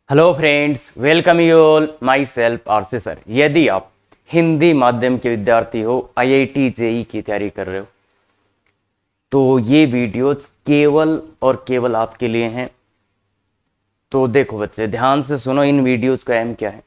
Hello friends, welcome you all my self RC sir. यदि आप हिंदी माध्यम के विद्यार्थी हो, आईआईटी जेई की तैयारी कर रहे हो, तो ये वीडियोज केवल और केवल आपके लिए हैं। तो देखो बच्चे, ध्यान से सुनो, इन वीडियोज का एम क्या है।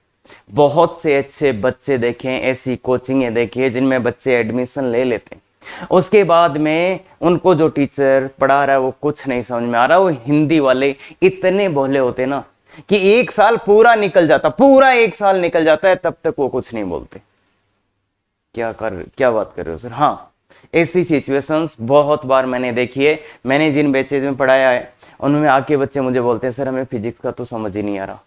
बहुत से अच्छे बच्चे देखें, ऐसी कोचिंगें देखिए जिनमें बच्चे एडमिशन ले लेते हैं, उसके बाद में उनको जो टीचर पढ़ा रहा है वो कुछ नहीं समझ में आ रहा। वो हिंदी वाले इतने भोले होते ना कि एक साल पूरा निकल जाता, पूरा एक साल निकल जाता है, तब तक वो कुछ नहीं बोलते। क्या बात कर रहे हो सर? हाँ, ऐसी सिचुएशंस बहुत बार मैंने देखी है। मैंने जिन बैचेज में पढ़ाया है उनमें आके बच्चे मुझे बोलते हैं, सर हमें फिजिक्स का तो समझ ही नहीं आ रहा।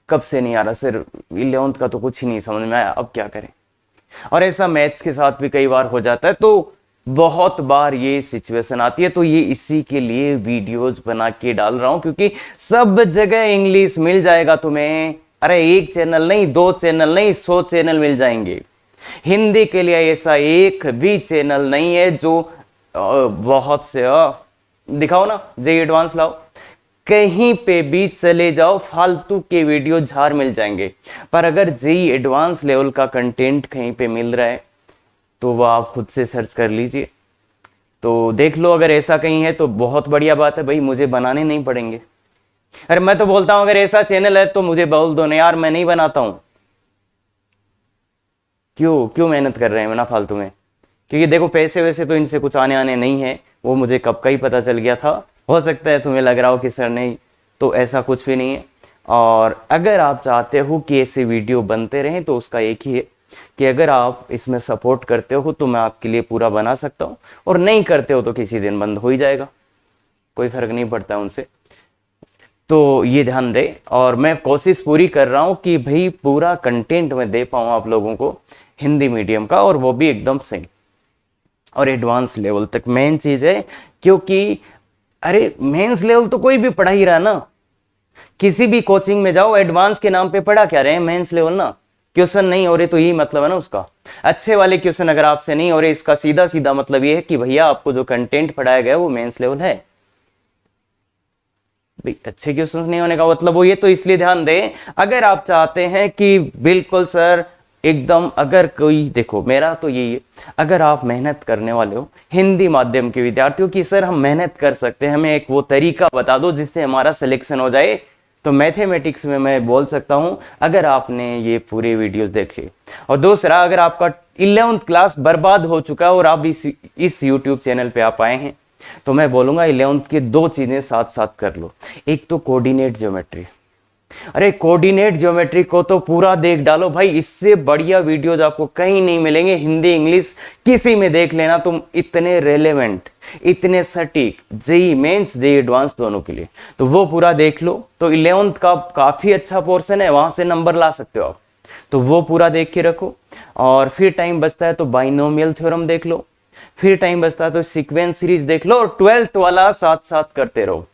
कब से नहीं आ रहा सर? 11th का तो कुछ ही नहीं समझ में आया, अब क्या करें? और ऐसा मैथ्स के साथ भी कई बार हो जाता है। तो बहुत बार ये सिचुएशन आती है, तो ये इसी के लिए वीडियोस बना के डाल रहा हूं, क्योंकि सब जगह इंग्लिश मिल जाएगा तुम्हें। अरे एक चैनल नहीं, दो चैनल नहीं, 100 चैनल मिल जाएंगे। हिंदी के लिए ऐसा एक भी चैनल नहीं है जो बहुत से दिखाओ ना, जेई एडवांस लाओ, कहीं पे भी चले जाओ, फालतू के वीडियो झार मिल जाएंगे। पर अगर जेई एडवांस लेवल का कंटेंट कहीं पे मिल रहा है तो वह आप खुद से सर्च कर लीजिए, तो देख लो। अगर ऐसा कहीं है तो बहुत बढ़िया बात है भाई, मुझे बनाने नहीं पड़ेंगे। अरे मैं तो बोलता हूं, अगर ऐसा चैनल है तो मुझे बोल दो ना यार, मैं नहीं बनाता हूं। क्यों मेहनत कर रहे हैं ना फालतू में? क्योंकि देखो, पैसे वैसे तो इनसे कुछ आने नहीं है, वो मुझे कब का ही पता चल गया था। हो सकता है तुम्हें लग रहा हो कि सर नहीं, तो ऐसा कुछ भी नहीं है। और अगर आप चाहते हो कि ऐसे वीडियो बनते रहें तो उसका एक ही है कि अगर आप इसमें सपोर्ट करते हो तो मैं आपके लिए पूरा बना सकता हूं, और नहीं करते हो तो किसी दिन बंद हो ही जाएगा, कोई फर्क नहीं पड़ता उनसे। तो ये ध्यान दे, और मैं कोशिश पूरी कर रहा हूं कि भाई पूरा कंटेंट मैं दे पाऊं आप लोगों को हिंदी मीडियम का, और वो भी एकदम सही और एडवांस लेवल तक। मेन चीज है, क्योंकि अरे मेंस लेवल तो कोई भी पढ़ा ही रहा ना। किसी भी कोचिंग में जाओ, एडवांस के नाम पे पढ़ा क्या रहे हैं? मेंस लेवल ना। क्वेश्चन नहीं हो रहे तो यही मतलब है ना उसका। अच्छे वाले क्वेश्चन अगर आपसे नहीं हो रहे, इसका सीधा सीधा मतलब ये है कि भैया आपको जो कंटेंट पढ़ाया गया वो मेंस लेवल है। भाई अच्छे क्वेश्चंस नहीं होने का मतलब वो ये, तो इसलिए ध्यान दें। अगर आप चाहते हैं कि बिल्कुल सर एकदम, अगर कोई देखो, मेरा तो यही है, अगर आप मेहनत करने वाले हो, हिंदी माध्यम के विद्यार्थियों की, सर हम मेहनत कर सकते हैं, हमें एक वो तरीका बता दो जिससे हमारा सिलेक्शन हो जाए, तो मैथमेटिक्स में मैं बोल सकता हूं, अगर आपने ये पूरे वीडियोस देखे। और दूसरा, अगर आपका 11th क्लास बर्बाद हो चुका है और आप इस यूट्यूब चैनल पे आप आए हैं, तो मैं बोलूंगा 11th की दो चीजें साथ साथ कर लो। एक तो कोऑर्डिनेट ज्योमेट्री। अरे कोऑर्डिनेट ज्योमेट्री को तो पूरा देख डालो भाई, इससे बढ़िया वीडियोज आपको कहीं नहीं मिलेंगे। हिंदी इंग्लिश किसी में देख लेना तुम, इतने रेलेवेंट, इतने सटीक, जेई मेंस जेई एडवांस दोनों के लिए। तो वो पूरा देख लो, तो 11th का काफी अच्छा पोर्शन है, वहां से नंबर ला सकते हो आप, तो वो पूरा देख के रखो। और फिर टाइम बचता है तो बाइनोमियल थ्योरम देख लो, फिर टाइम बचता है तो सीक्वेंस सीरीज देख लो, और 12th वाला साथ साथ करते रहो।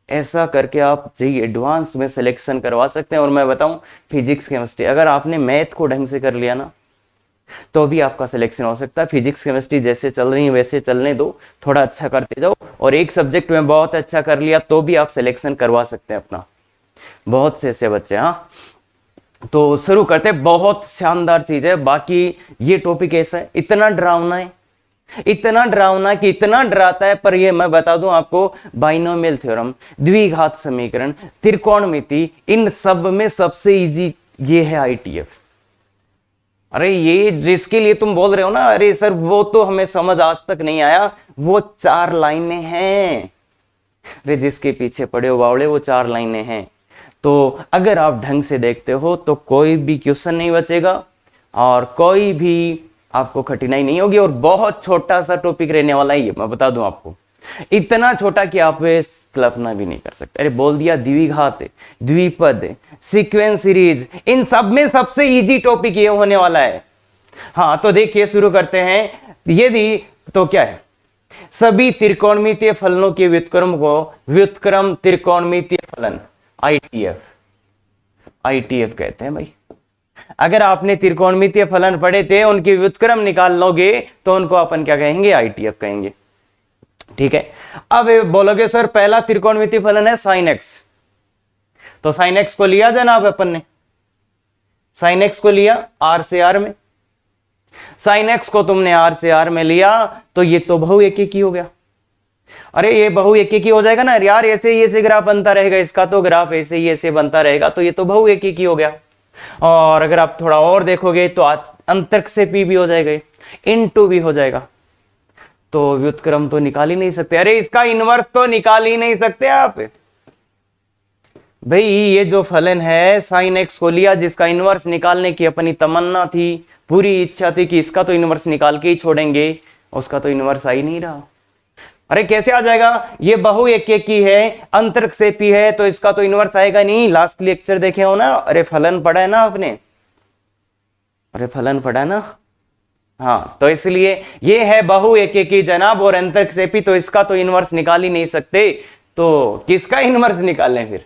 ऐसा करके आप जेई एडवांस में सिलेक्शन करवा सकते हैं। और मैं बताऊं, फिजिक्स केमिस्ट्री अगर आपने मैथ को ढंग से कर लिया ना, तो भी आपका सिलेक्शन हो सकता है। फिजिक्स केमिस्ट्री जैसे चल रही है वैसे चलने दो, थोड़ा अच्छा करते जाओ, और एक सब्जेक्ट में बहुत अच्छा कर लिया तो भी आप सिलेक्शन करवा सकते हैं अपना। बहुत से ऐसे बच्चे। हाँ, तो शुरू करते हैं। बहुत शानदार चीज है। बाकी ये टॉपिक ऐसा है, इतना डरावना है, इतना डरावना कि इतना डराता है, पर ये मैं बता दूं आपको, बाइनोमियल थ्योरम, द्विघात समीकरण, त्रिकोणमिति, इन सब में सबसे इजी ये है आईटीएफ। अरे ये जिसके लिए तुम बोल रहे हो ना, अरे सर वो तो हमें समझ आज तक नहीं आया, वो 4 लाइनें हैं। अरे जिसके पीछे पड़े हो बावड़े, वो 4 लाइनें हैं। तो अगर आप ढंग से देखते हो तो कोई भी क्वेश्चन नहीं बचेगा, और कोई भी आपको कठिनाई नहीं होगी। और बहुत छोटा सा टॉपिक रहने वाला है ये, मैं बता दूं आपको, इतना छोटा कि आप कल्पना भी नहीं कर सकते। अरे बोल दिया, द्विघात, द्विपद, सीक्वेंस सीरीज, इन सब में सबसे इजी टॉपिक ये होने वाला है। हाँ, तो देखिए शुरू करते हैं। यदि तो क्या है, सभी त्रिकोणमितीय फलनों के व्युत्क्रम को व्युत्क्रम त्रिकोणमितीय फलन, आईटीएफ, आईटीएफ कहते हैं भाई। अगर आपने त्रिकोणमितीय फलन पढ़े थे, उनके व्युत्क्रम निकाल लोगे तो उनको अपन क्या कहेंगे? आईटीएफ कहेंगे। ठीक है। अब बोलोगे सर पहला त्रिकोणमितीय फलन है साइन एक्स, तो साइन एक्स को लिया जनाब अपन ने, साइन एक्स को लिया आर से आर में, साइन एक्स को तुमने आर से आर में लिया तो ये तो बहु एक ही हो गया। अरे ये बहु एक ही हो जाएगा ना यार, ऐसे ही ऐसे ग्राफ बनता रहेगा, इसका तो ग्राफ ऐसे ही ऐसे बनता रहेगा, तो ये तो बहु एक ही हो गया। और अगर आप थोड़ा और देखोगे तो अंतरिक्ष से पी भी हो जाएगा, इनटू भी हो जाएगा, तो व्युत्क्रम तो निकाल ही नहीं सकते। अरे इसका इनवर्स तो निकाल ही नहीं सकते आप भाई। ये जो फलन है साइन एक्स को लिया, जिसका इनवर्स निकालने की अपनी तमन्ना थी, पूरी इच्छा थी कि इसका तो इनवर्स निकाल के ही छोड़ेंगे, उसका तो इनवर्स आ ही नहीं रहा। अरे कैसे आ जाएगा, ये बहु एक की है, अंतरिक्ष से पी है, तो इसका तो इनवर्स आएगा नहीं। लास्ट लेक्चर देखे हो ना, अरे फलन पढ़ा है ना आपने, अरे फलन पढ़ा है ना, हाँ, तो इसलिए ये है बहु एक की जनाब और अंतरिक्ष से पी, तो इसका तो इनवर्स निकाल ही नहीं सकते, तो किसका इनवर्स निकाल लें फिर।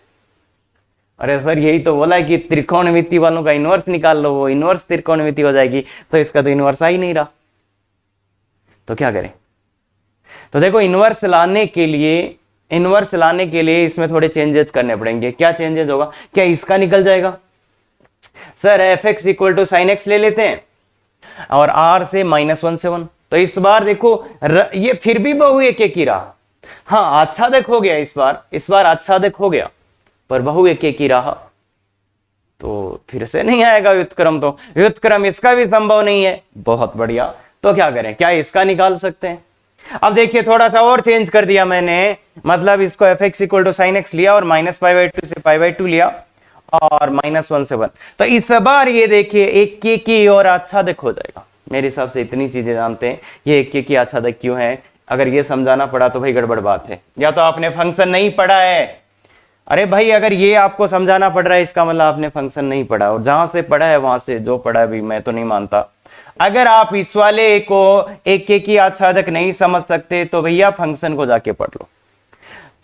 अरे सर यही तो बोला है कि त्रिकोणमिति वालों का इनवर्स निकाल लो, वो इनवर्स त्रिकोणमिति हो जाएगी, तो इसका तो इनवर्स आ ही नहीं रहा, तो क्या करें। तो देखो इनवर्स लाने के लिए इसमें थोड़े चेंजेस करने पड़ेंगे। क्या चेंजेस होगा, क्या इसका निकल जाएगा sir, f x equal to sine x ले लेते हैं और आर से -1 से 1, तो इस बार देखो ये फिर भी बहु एक ही रहा। हाँ अच्छा देख हो गया, इस बार अच्छा देख हो गया, पर बहु एक ही रहा, तो फिर से नहीं आएगा व्युत्क्रम, तो व्युत्क्रम इसका भी संभव नहीं है। बहुत बढ़िया, तो क्या करें, क्या इसका निकाल सकते हैं। अब देखिए थोड़ा सा और चेंज कर दिया मैंने, मतलब इसको f x equal to sine x लिया और -π/2 से π/2 लिया और -1 से 1, तो इस बार ये देखिए एक की और आच्छादक हो जाएगा। मेरे हिसाब से इतनी चीजें जानते हैं, ये एक की आच्छादक क्यों है, अगर ये समझाना पड़ा तो भाई गड़बड़ बात है, या तो आपने फंक्शन नहीं पढ़ा है। अरे भाई अगर ये आपको समझाना पड़ रहा है इसका मतलब आपने फंक्शन नहीं पढ़ा, और जहां से पढ़ा है वहां से जो पढ़ा है भी मैं तो नहीं मानता। अगर आप इस वाले को एक की आच्छादक नहीं समझ सकते तो भैया फंक्शन को जाके पढ़ लो।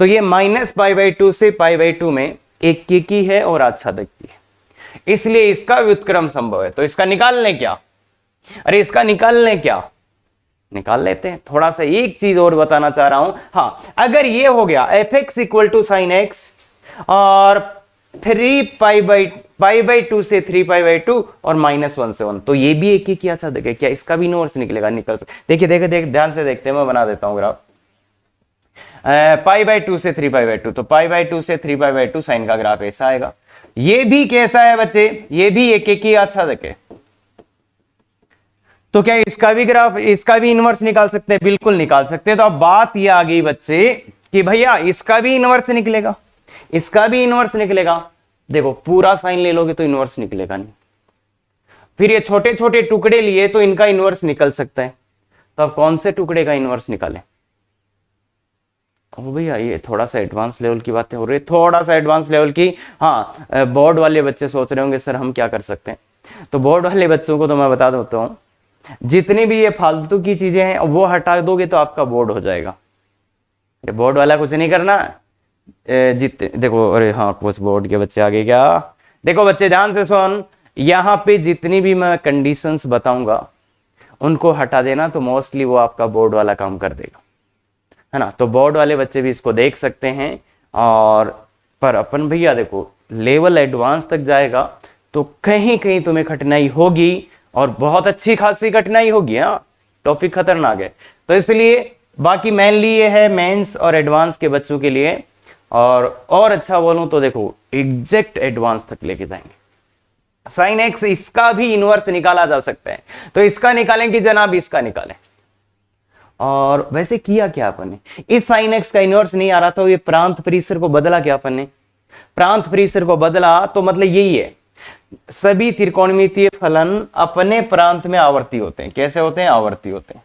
तो ये -π/2 से π/2 में एक की है और आच्छादक की है, इसलिए इसका व्युत्क्रम संभव है। तो इसका निकाल लें क्या, अरे इसका निकाल लें क्या, निकाल लेते हैं। थोड़ा सा एक चीज और बताना चाह रहा हूं, हाँ अगर ये हो गया f x equal to sine x और 3π/2 से 3π/2 और -1 से 1, तो ये भी एक ही किया था। देखिए क्या इसका भी इनवर्स निकलेगा, निकल देखिए देख ध्यान से देखते हैं, मैं बना देता हूं ग्राफ। π/2 से 3π/2, तो π/2 से 3π/2 साइन का ग्राफ ऐसा आएगा। ये भी कैसा है बच्चे, ये भी एक ही अच्छा देखे, तो क्या इसका भी ग्राफ, इसका भी इनवर्स निकाल सकते हैं, बिल्कुल निकाल सकते हैं। तो अब बात ये आ गई बच्चे कि भैया इसका भी इनवर्स निकलेगा, इसका भी इनवर्स निकलेगा। देखो पूरा साइन ले लोगे तो इनवर्स निकलेगा नहीं, फिर ये छोटे छोटे टुकड़े लिए तो इनका इनवर्स निकल सकता है। तो अब कौन से टुकड़े का इनवर्स निकालें, ओ भैया ये थोड़ा सा एडवांस लेवल की बातें हो रही है, थोड़ा सा एडवांस लेवल की। हाँ बोर्ड वाले बच्चे सोच रहे होंगे सर हम क्या कर सकते हैं, तो बोर्ड वाले बच्चों को तो मैं बता देता हूं, जितनी भी ये फालतू की चीजें हैं वो हटा दोगे तो आपका बोर्ड हो जाएगा। बोर्ड वाला कुछ नहीं करना, देखो, अरे हाँ कुछ बोर्ड के बच्चे आगे क्या, देखो बच्चे ध्यान से सुन, यहाँ पे जितनी भी मैं कंडीशंस बताऊंगा उनको हटा देना, तो मोस्टली वो आपका बोर्ड वाला काम कर देगा, है ना। तो बोर्ड वाले बच्चे भी इसको देख सकते हैं। और पर अपन भैया देखो लेवल एडवांस तक जाएगा तो कहीं कहीं तुम्हें कठिनाई होगी, और बहुत अच्छी खासी कठिनाई होगी। हाँ टॉपिक खतरनाक है, तो इसलिए बाकी मेनली ये है मेंस और एडवांस के बच्चों के लिए। और अच्छा बोलूं तो देखो एग्जैक्ट एडवांस तक लेके जाएंगे। साइन एक्स इसका भी इनवर्स निकाला जा सकता है, तो इसका निकालें कि जनाब इसका निकालें। और वैसे किया क्या अपन ने, इस साइन एक्स का इनवर्स नहीं आ रहा था, ये प्रांत परिसर को बदला क्या अपन ने, प्रांत परिसर को बदला, तो मतलब यही है सभी त्रिकोणमितीय फलन अपने प्रांत में आवर्ती होते हैं। कैसे होते हैं, आवर्ती होते हैं,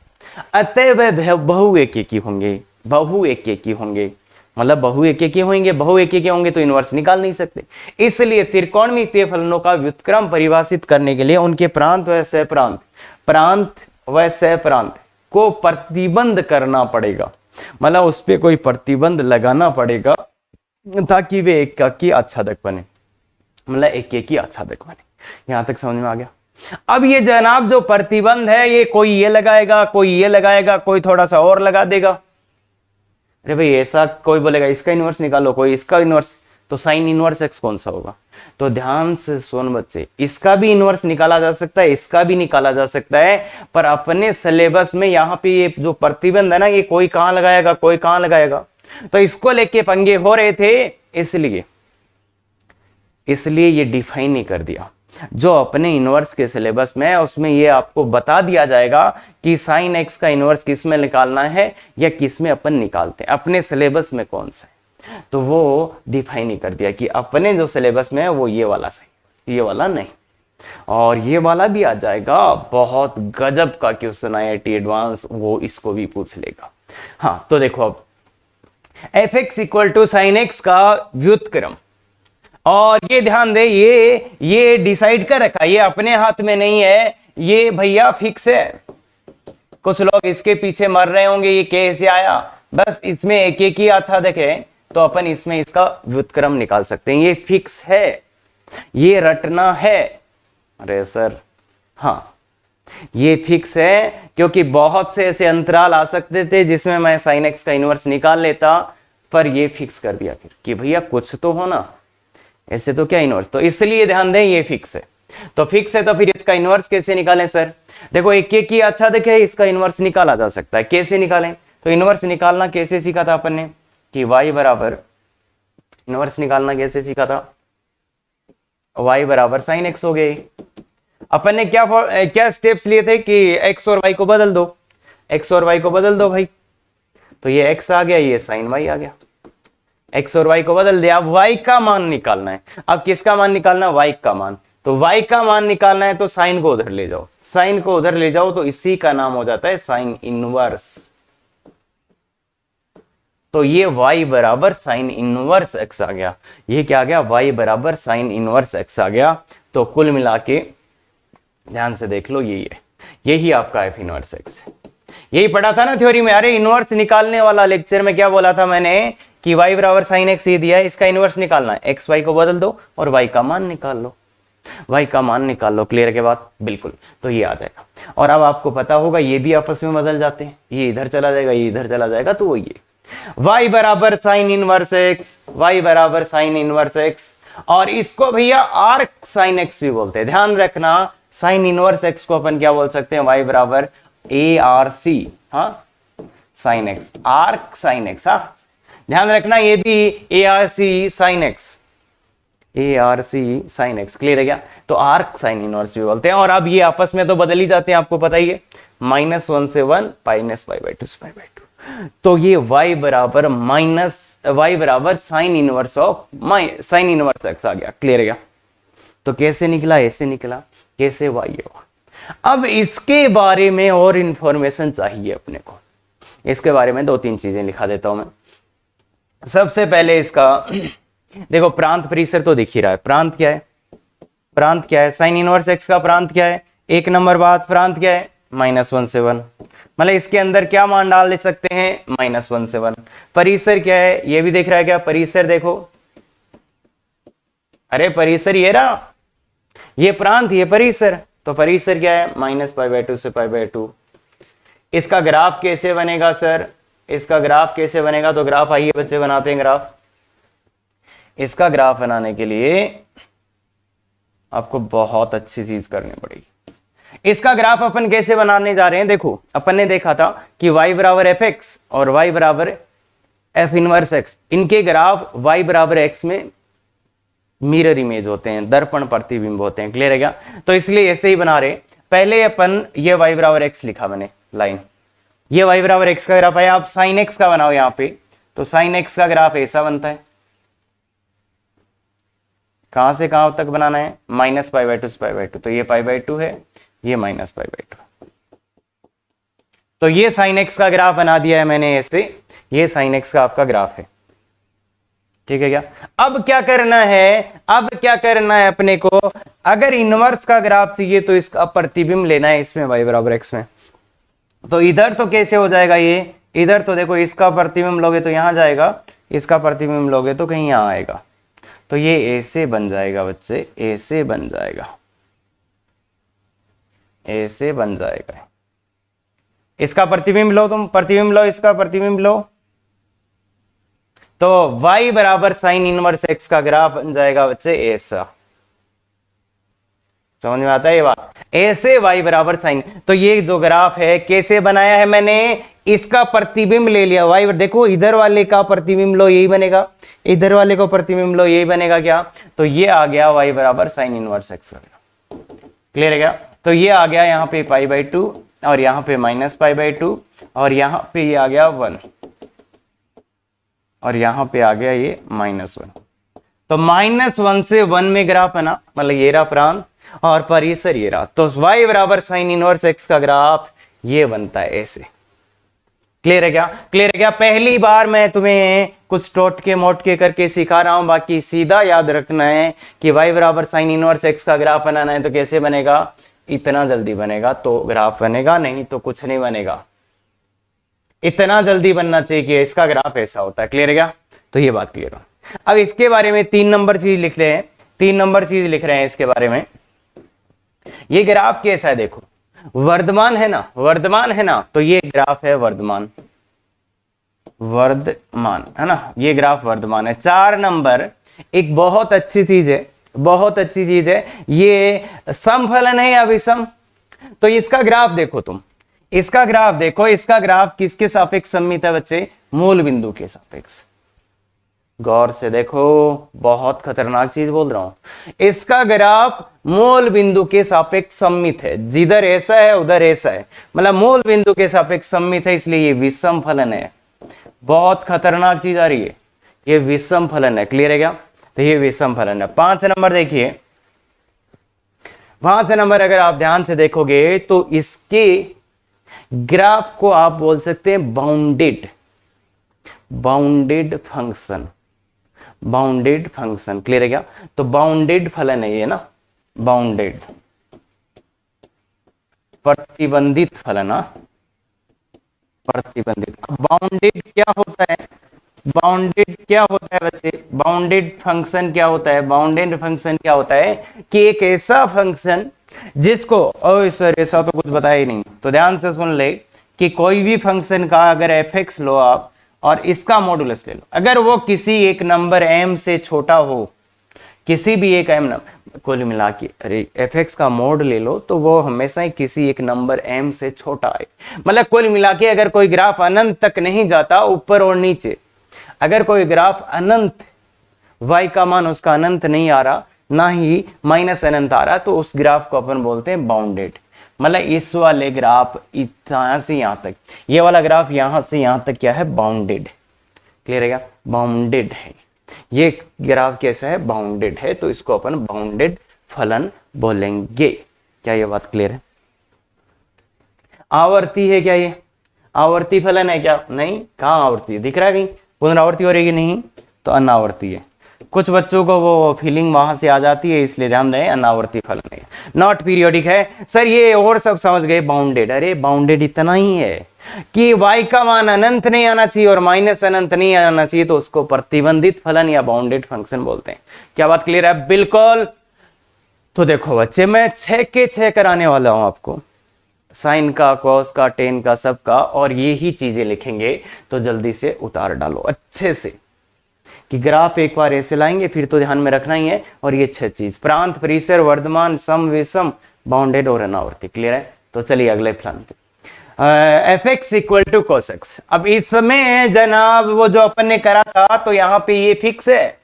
अतः वह बहु एक ही होंगे, बहु एक ही होंगे, मतलब बहु एक ही होंगे, बहु एक ही होंगे तो इनवर्स निकाल नहीं सकते। इसलिए त्रिकोणमितीय फलनों का व्युत्क्रम परिभाषित करने के लिए उनके प्रांत व सहप्रांत, प्रांत व सहप्रांत को प्रतिबंध करना पड़ेगा, मतलब उस पर कोई प्रतिबंध लगाना पड़ेगा ताकि वे एक की आच्छादक बने, मतलब एक की आच्छादक बने। यहां तक समझ में आ गया। अब ये जनाब जो प्रतिबंध है ये कोई ये लगाएगा, कोई ये लगाएगा, कोई थोड़ा सा और लगा देगा। अरे भाई ऐसा कोई बोलेगा इसका इनवर्स निकालो, कोई इसका इनवर्स, तो साइन इनवर्स एक्स कौन सा होगा? तो ध्यान से सुन बच्चे, इसका भी इनवर्स निकाला जा सकता है, इसका भी निकाला जा सकता है, पर अपने सिलेबस में यहां पे ये जो प्रतिबंध है ना, ये कोई कहां लगाएगा, कोई कहां लगाएगा, तो इसको लेके पंगे हो रहे थे, इसलिए ये डिफाइन नहीं कर दिया। जो अपने इनवर्स के सिलेबस में है उसमें ये आपको बता दिया जाएगा कि साइन एक्स का इनवर्स किस में निकालना है या किस में अपन निकालते हैं, अपने सिलेबस में कौन सा है, तो वो डिफाइन नहीं कर दिया कि अपने जो सिलेबस में है वो ये वाला सही, ये वाला नहीं। और ये वाला भी आ जाएगा, बहुत गजब का क्वेश्चन IIT एडवांस वो इसको भी पूछ लेगा। हाँ तो देखो, अब f x equal to sine x का व्युत्क्रम, और ये ध्यान दे, ये डिसाइड कर रखा, ये अपने हाथ में नहीं है, ये भैया फिक्स है। कुछ लोग इसके पीछे मर रहे होंगे ये कैसे आया, बस इसमें एक एक ही अच्छा देखे तो अपन इसमें इसका व्युत्क्रम निकाल सकते हैं, ये फिक्स है, ये रटना है। अरे सर हाँ, ये फिक्स है, क्योंकि बहुत से ऐसे अंतराल आ सकते थे जिसमें मैं साइन एक्स का इनवर्स निकाल लेता, पर ये फिक्स कर दिया फिर कि भैया कुछ तो हो ना, ऐसे तो क्या इनवर्स, तो इसलिए ध्यान दें ये फिक्स है। तो फिक्स है तो फिर इसका इनवर्स कैसे निकालें सर? देखो एक एक ही अच्छा देखे, इसका इनवर्स निकाला जा सकता है, कैसे निकालें? तो इनवर्स निकालना कैसे सीखा था अपन ने कि y बराबर, इनवर्स निकालना कैसे सीखा था, y बराबर साइन एक्स हो गई। अपन ने क्या स्टेप्स लिए थे कि x और y को बदल दो, x और y को बदल दो भाई, तो ये x आ गया, ये साइन y आ गया, x और y को बदल दिया। अब y का मान निकालना है, अब किसका मान निकालना है? y का मान। तो y का मान निकालना है तो साइन को उधर ले जाओ, साइन को उधर ले जाओ, तो इसी का नाम हो जाता है साइन इनवर्स। तो ये y बराबर साइन इनवर्स x आ गया, ये क्या आ गया? y बराबर साइन इनवर्स x आ गया। तो कुल मिला के ध्यान से देख लो, यही आपका f इनवर्स x है। यही पढ़ा था ना थ्योरी में, अरे इनवर्स निकालने वाला लेक्चर में क्या बोला था मैंने कि y बराबर साइन एक्स ये दिया है, इसका इनवर्स निकालना है, एक्स वाई को बदल दो और y का मान निकाल लो, y का मान निकाल लो। क्लियर के बाद? बिल्कुल। तो ये आ जाएगा, और अब आपको पता होगा ये भी आपस में बदल जाते हैं, ये इधर चला जाएगा, ये इधर चला जाएगा, तो वो ये y बराबर साइन इनवर्स एक्स, y बराबर साइन इनवर्स एक्स, और इसको भैया आर्क साइन एक्स भी बोलते हैं। ध्यान रखना, साइन इनवर्स एक्स को अपन क्या बोल सकते हैं? y बराबर ARC, हाँ sine x, arc sine x. हाँ ध्यान रखना, ये भी ARC sine x, ARC sine x. Clear है क्या? तो आर्क साइन इनवर्स भी बोलते हैं। और अब ये आपस में तो बदल ही जाते हैं, आपको पता ही है, -1 से 1 -π/2 से π/2। तो ये y बराबर sine inverse of sine inverse x आ गया। क्लियर है क्या? तो कैसे निकला? ऐसे निकला। कैसे? y होगा। अब इसके बारे में और इंफॉर्मेशन चाहिए अपने को, इसके बारे में 2-3 चीजें लिखा देता हूं मैं। सबसे पहले इसका देखो, प्रांत परिसर तो दिख ही रहा है। प्रांत क्या है? प्रांत क्या है? साइन इनवर्स एक्स का प्रांत क्या है? 1 नंबर बात, प्रांत क्या है? -1 से 1। मतलब इसके अंदर क्या मान डाल सकते हैं? -1 से 1। परिसर क्या है? ये भी दिख रहा है क्या? परिसर देखो, अरे परिसर ये रहा, ये प्रांत, ये परिसर। तो परिसर क्या है? -π/2 से π/2। इसका ग्राफ कैसे बनेगा सर? इसका ग्राफ कैसे बनेगा? तो ग्राफ आइए बच्चे बनाते हैं ग्राफ। इसका ग्राफ बनाने के लिए आपको बहुत अच्छी चीज करनी पड़ेगी। इसका ग्राफ अपन कैसे बनाने जा रहे हैं? देखो, अपन ने देखा था कि y बराबर एफ एक्स और y बराबर एफ इनवर्स एक्स, इनके ग्राफ y बराबर x में मिरर इमेज होते हैं, दर्पण प्रतिबिंब होते हैं। क्लियर है क्या? तो इसलिए ऐसे ही बना रहे। पहले अपन ये y बराबर x लिखा मैंने लाइन, ये y बराबर x का ग्राफ है। आप साइन x का बनाओ यहां पे, तो साइन x का ग्राफ ऐसा बनता है। कहां से कहां तक बनाना है? -π/2 से π/2। तो ये π/2 है, ये -π/2। तो ये साइन x का ग्राफ बना दिया है मैंने ऐसे, ये साइन x का आपका ग्राफ है। ठीक है क्या? अब क्या करना है? अब क्या करना है अपने को? अगर इनवर्स का ग्राफ चाहिए तो इसका प्रतिबिंब लेना है इसमें y बराबर x में। तो इधर तो कैसे हो जाएगा ये? इधर तो देखो, इसका प्रतिबिंब लोगे तो यहां जाएगा, इसका प्रतिबिंब लोगे तो कहीं यहां आएगा। तो ये ऐसे बन जाएगा बच्चे, ऐसे बन जाएगा, ऐसे बन जाएगा। इसका प्रतिबिंब लो तुम, प्रतिबिंब लो, इसका प्रतिबिंब लो, तो y बराबर साइन इनवर्स x का ग्राफ बन जाएगा बच्चे ऐसा। समझ में आता है ये बात? ऐसे y बराबर साइन, तो ये जो ग्राफ है कैसे बनाया है मैंने, इसका प्रतिबिंब ले लिया y। देखो इधर वाले का प्रतिबिंब लो यही बनेगा, इधर वाले को प्रतिबिंब लो यही बनेगा क्या, तो ये आ गया y बराबर साइन इनवर्स x का। क्लियर है क्या? तो ये आ गया यहाँ पे π/2 और यहाँ पे -π/2 और यहाँ पे ये आ गया 1 और यहाँ पे आ गया ये -1। तो -1 से 1 में ग्राफ है ना, मतलब ये रहा प्रांत और परिसर ये रहा, तो y बराबर साइन इनवर्स x का ग्राफ ये बनता है ऐसे। क्लियर है क्या? क्लियर है क्या? पहली बार मैं तुम्हें कुछ टोटके मोटके करके सिखा रहा हूं, बाकी सीधा याद रखना है कि y बराबर साइन इनवर्स x का ग्राफ बनाना है तो कैसे बनेगा, इतना जल्दी बनेगा तो ग्राफ बनेगा, नहीं तो कुछ नहीं बनेगा। इतना जल्दी बनना चाहिए कि इसका ग्राफ ऐसा होता है। क्लियर है क्या? तो ये बात क्लियर हो। अब इसके बारे में 3 नंबर चीज लिख रहे हैं, 3 नंबर चीज लिख रहे हैं इसके बारे में। ये ग्राफ कैसा है देखो, वर्धमान है ना, वर्धमान है ना, तो ये ग्राफ है वर्धमान, वर्धमान है ना, ये ग्राफ वर्धमान है। 4 नंबर एक बहुत अच्छी चीज है, बहुत अच्छी चीज है, ये समफलन है या विषम, तो इसका ग्राफ देखो तुम, इसका ग्राफ देखो, इसका ग्राफ किसके सापेक्ष सममित है बच्चे, मूल बिंदु के सापेक्ष। गौर से देखो, बहुत खतरनाक चीज बोल रहा हूं, इसका ग्राफ मूल बिंदु के सापेक्ष सममित है, जिधर ऐसा है उधर ऐसा है, मतलब मूल बिंदु के सापेक्ष सममित है, इसलिए ये विषम फलन है। बहुत खतरनाक चीज आ रही है, ये विषम फलन है। क्लियर है क्या? तो ये विषम फलन है। 5 नंबर देखिए, 5 नंबर अगर आप ध्यान से देखोगे तो इसके ग्राफ को आप बोल सकते हैं bounded, bounded function, bounded function. Clear है क्या? तो बाउंडेड फलन है ये ना, बाउंडेड, प्रतिबंधित फलन, प्रतिबंधित। बाउंडेड क्या होता है, बाउंडेड क्या होता है बच्चे, बाउंडेड फंक्शन क्या होता है, बाउंडेड फंक्शन क्या होता है कि एक ऐसा फंक्शन जिसको, ओ सर ऐसा तो कुछ बताया ही नहीं, तो ध्यान से सुन ले कि कोई भी फंक्शन का अगर एफ लो आप और इसका मॉडुलस ले लो, अगर वो किसी एक नंबर m से छोटा हो, किसी भी एक m नंबर, कुल मिला के अरे एफ का मोड ले लो तो वो हमेशा ही किसी एक नंबर m से छोटा है। मतलब कुल मिला के अगर कोई ग्राफ अनंत तक नहीं जाता ऊपर और नीचे, अगर कोई ग्राफ अनंत y का मान उसका अनंत नहीं आ रहा, ना ही माइनस अनंत आ रहा, तो उस ग्राफ को अपन बोलते हैं बाउंडेड। मतलब इस वाले ग्राफ यहां से यहां तक, ये वाला ग्राफ यहां से यहां तक क्या है, बाउंडेड। क्लियर है क्या? बाउंडेड है ये ग्राफ, कैसा है, बाउंडेड है, तो इसको अपन बाउंडेड फलन बोलेंगे। क्या ये बात क्लियर है? आवर्ती है क्या ये, आवर्ती फलन है क्या? नहीं, कहां आवर्ती है, दिख रहा है कहीं, पुनरावर्ती हो रही नहीं, तो अनावर्ती है। कुछ बच्चों को वो फीलिंग वहां से आ जाती है, इसलिए ध्यान दें, अनावर्ती फलन है, नॉट पीरियोडिक है। सर ये और सब समझ गए, बाउंडेड, अरे बाउंडेड इतना ही है कि y का मान अनंत नहीं आना चाहिए और माइनस अनंत नहीं आना चाहिए, तो उसको प्रतिबंधित फलन या बाउंडेड फंक्शन बोलते हैं। क्या बात क्लियर है? बिल्कुल। तो देखो बच्चे, मैं 6 के 6 कराने वाला हूं आपको, साइन का, कॉस का, टेन का, सब का, और यही चीजें लिखेंगे, तो जल्दी से उतार डालो अच्छे से कि ग्राफ एक बार ऐसे लाएंगे, फिर तो ध्यान में रखना ही है। और ये 6 चीज, प्रांत, परिसर, वर्धमान, सम, विषम, बाउंडेड और अनावर्ती। क्लियर है? तो चलिए अगले प्लान पे, f x equal to cos x. अब इसमें जनाब वो जो अपन ने करा था, तो यहां पे ये फिक्स है,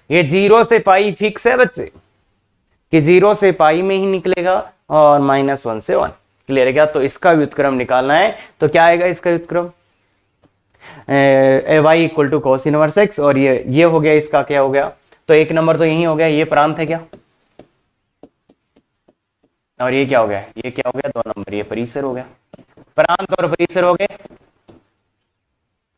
ये 0 से पाई फिक्स है बच्चे, कि 0 से पाई में ही निकलेगा और -1 से 1। क्लियर है क्या? तो इसका व्युत्क्रम निकालना है, तो क्या आएगा इसका व्युत्क्रम, y equal to cos inverse x, और ये हो गया, इसका क्या हो गया, तो 1 नंबर तो यही हो गया, ये प्रांत है क्या, और ये क्या हो गया, ये क्या हो गया, 2 नंबर ये परिसर हो गया, प्रांत और परिसर हो गए।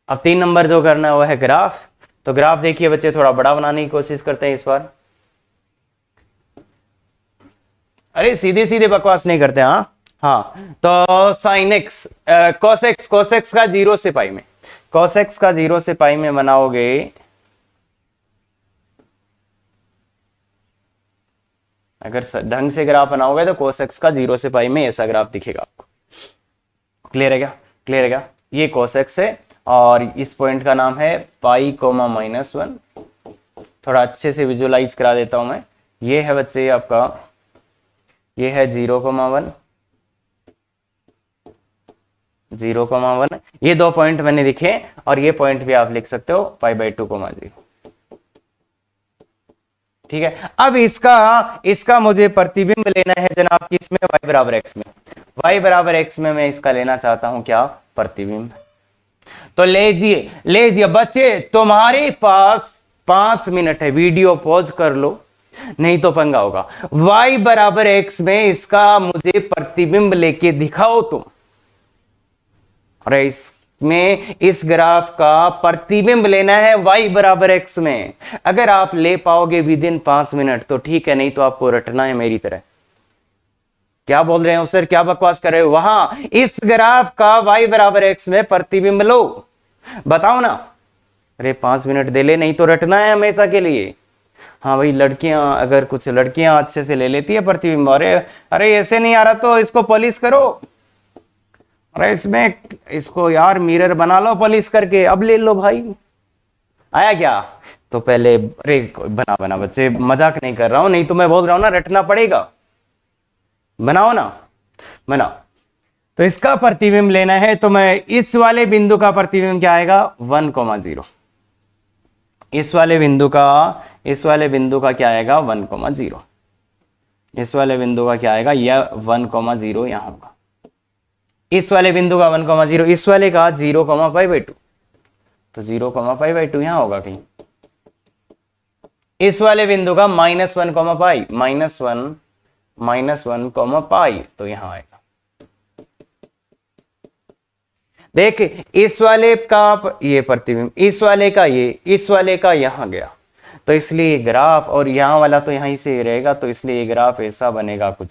अब 3 नंबर जो करना है वो है ग्राफ। तो ग्राफ देखिए बच्चे, थोड़ा बड़ा बनाने की कोशिश करते हैं इस बार, अरे सीधे सीधे बकवास नहीं करते। हाँ, तो sine x, cos x, cos x का 0 से पाई में, कॉस एक्स का 0 से पाई में बनाओगे, अगर ढंग से ग्राफ बनाओगे तो cos x का 0 से पाई में ऐसा ग्राफ दिखेगा आपको। क्लियर है क्या? क्लियर है क्या? ये cos x है और इस पॉइंट का नाम है पाई कोमा -1। थोड़ा अच्छे से विजुअलाइज करा देता हूं मैं। ये है बच्चे आपका, ये है 0,1, 0,1। ये दो पॉइंट मैंने लिखे और ये पॉइंट भी आप लिख सकते हो π/2,0। ठीक है। अब इसका मुझे प्रतिबिंब लेना है जनाब किसमें, y = x में। y = x में मैं इसका लेना चाहता हूं क्या, प्रतिबिंब। तो लीजिए बच्चे, तुम्हारे पास 5 मिनट है, वीडियो पॉज कर लो नहीं तो पंगा होगा। y = x में इसका मुझे प्रतिबिंब लेके दिखाओ तुम। अरे इसमें इस ग्राफ का प्रतिबिंब लेना है y = x में। अगर आप ले पाओगे विदिन 5 मिनट तो ठीक है, नहीं तो आपको रटना है मेरी तरह। क्या बोल रहे हो सर, क्या बकवास कर रहे हो? वहां इस ग्राफ का y = x में प्रतिबिंब लो, बताओ ना। अरे 5 मिनट दे ले, नहीं तो रटना है हमेशा के लिए। हाँ भाई, लड़कियां, अगर कुछ लड़कियां अच्छे से ले लेती है प्रतिबिंब। अरे ऐसे नहीं आ रहा तो इसको पॉलिश करो। अरे इसको यार मिरर बना लो पॉलिश करके, अब ले लो भाई। आया क्या? तो पहले अरे बना बच्चे, मजाक नहीं कर रहा हूं, नहीं तो मैं बोल रहा हूं ना, रटना पड़ेगा। बनाओ ना, बनाओ। तो इसका प्रतिबिंब लेना है तो मैं इस वाले बिंदु का प्रतिबिंब क्या आएगा, 1,0। इस वाले बिंदु का क्या आएगा, 1,0। इस वाले बिंदु का क्या आएगा, यह 1,0 यहां होगा। इस वाले बिंदु का 1,0, इस वाले का 0,π/2, तो 0,π/2 यहां होगा कहीं। इस वाले बिंदु का -1,π, -1,π, तो यहां आएगा। देख, इस वाले का ये प्रतिबिंब, इस वाले का ये, इस वाले का यहां गया, तो इसलिए ग्राफ, और यहां वाला तो यहीं से रहेगा, तो इसलिए ये ग्राफ ऐसा बनेगा कुछ।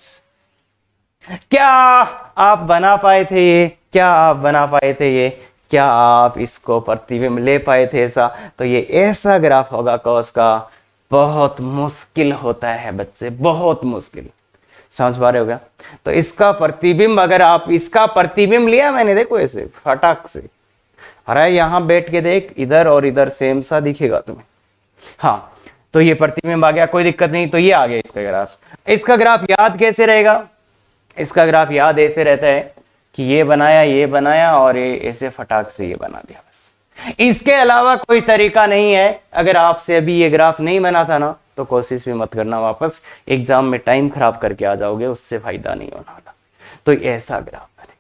क्या आप बना पाए थे ये? क्या आप बना पाए थे ये? क्या आप इसको प्रतिबिंब ले पाए थे ऐसा? तो ये ऐसा ग्राफ होगा कॉस का। बहुत मुश्किल होता है बच्चे, बहुत मुश्किल। समझ पा रहे हो क्या? तो इसका प्रतिबिंब, अगर आप इसका प्रतिबिंब लिया मैंने, देखो ऐसे फटाक से, अरे यहां बैठ के देख, इधर और इधर सेम सा दिखेगा तुम्हें। हाँ, तो ये प्रतिबिंब आ गया, कोई दिक्कत नहीं। तो ये आ गया इसका ग्राफ। इसका ग्राफ याद कैसे रहेगा? इसका ग्राफ याद ऐसे रहता है कि ये बनाया और ये ऐसे फटाक से ये बना दिया, बस। इसके अलावा कोई तरीका नहीं है। अगर आपसे अभी ये ग्राफ नहीं बना था ना, तो कोशिश भी मत करना, वापस एग्जाम में टाइम खराब करके आ जाओगे, उससे फायदा नहीं होने वाला। तो ऐसा ग्राफ बने।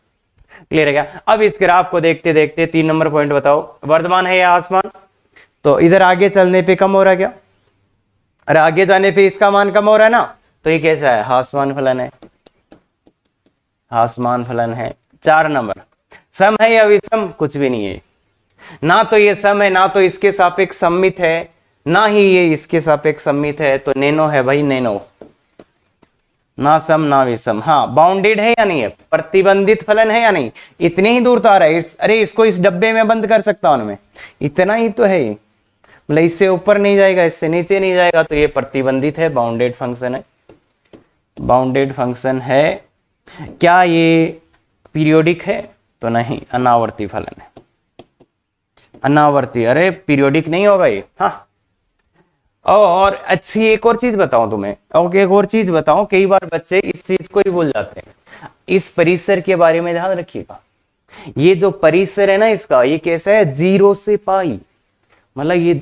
क्लियर है क्या? अब इस ग्राफ को देखते देखते 3 नंबर पॉइंट बताओ। वर्धमान है या आसमान? तो इधर आगे चलने पे कम हो रहा है क्या? अरे आगे जाने पे इसका मान कम हो रहा है ना, तो ये कैसा है, आसमान फलन है। आसमान फलन है। 4 नंबर, सम है या विषम? कुछ भी नहीं है। ना तो ये सम है, ना तो इसके सापेक्ष सममित है, ना ही ये इसके सापेक्ष सममित है। तो नैनो है भाई, नैनो। ना सम ना विषम। हाँ, बाउंडेड है या नहीं है? प्रतिबंधित फलन है या नहीं? इतने ही दूर तो आ रहा है। अरे इसको इस डब्बे में बंद कर सकता हूं मैं, इतना ही तो है। मतलब इससे ऊपर नहीं जाएगा, इससे नीचे नहीं जाएगा, तो ये प्रतिबंधित है, बाउंडेड फंक्शन है। बाउंडेड फंक्शन है। क्या ये पीरियोडिक है? तो नहीं, अनावर्ती फलन है। अनावर्ती, अरे पीरियोडिक नहीं होगा ये। हाँ, और अच्छी एक और चीज बताऊं तुम्हें, और एक और चीज बताऊं, कई बार बच्चे इस चीज को ही भूल जाते हैं। इस परिसर के बारे में ध्यान रखिएगा। ये जो परिसर है ना इसका, ये कैसा है, 0 से पाई। मतलब ये,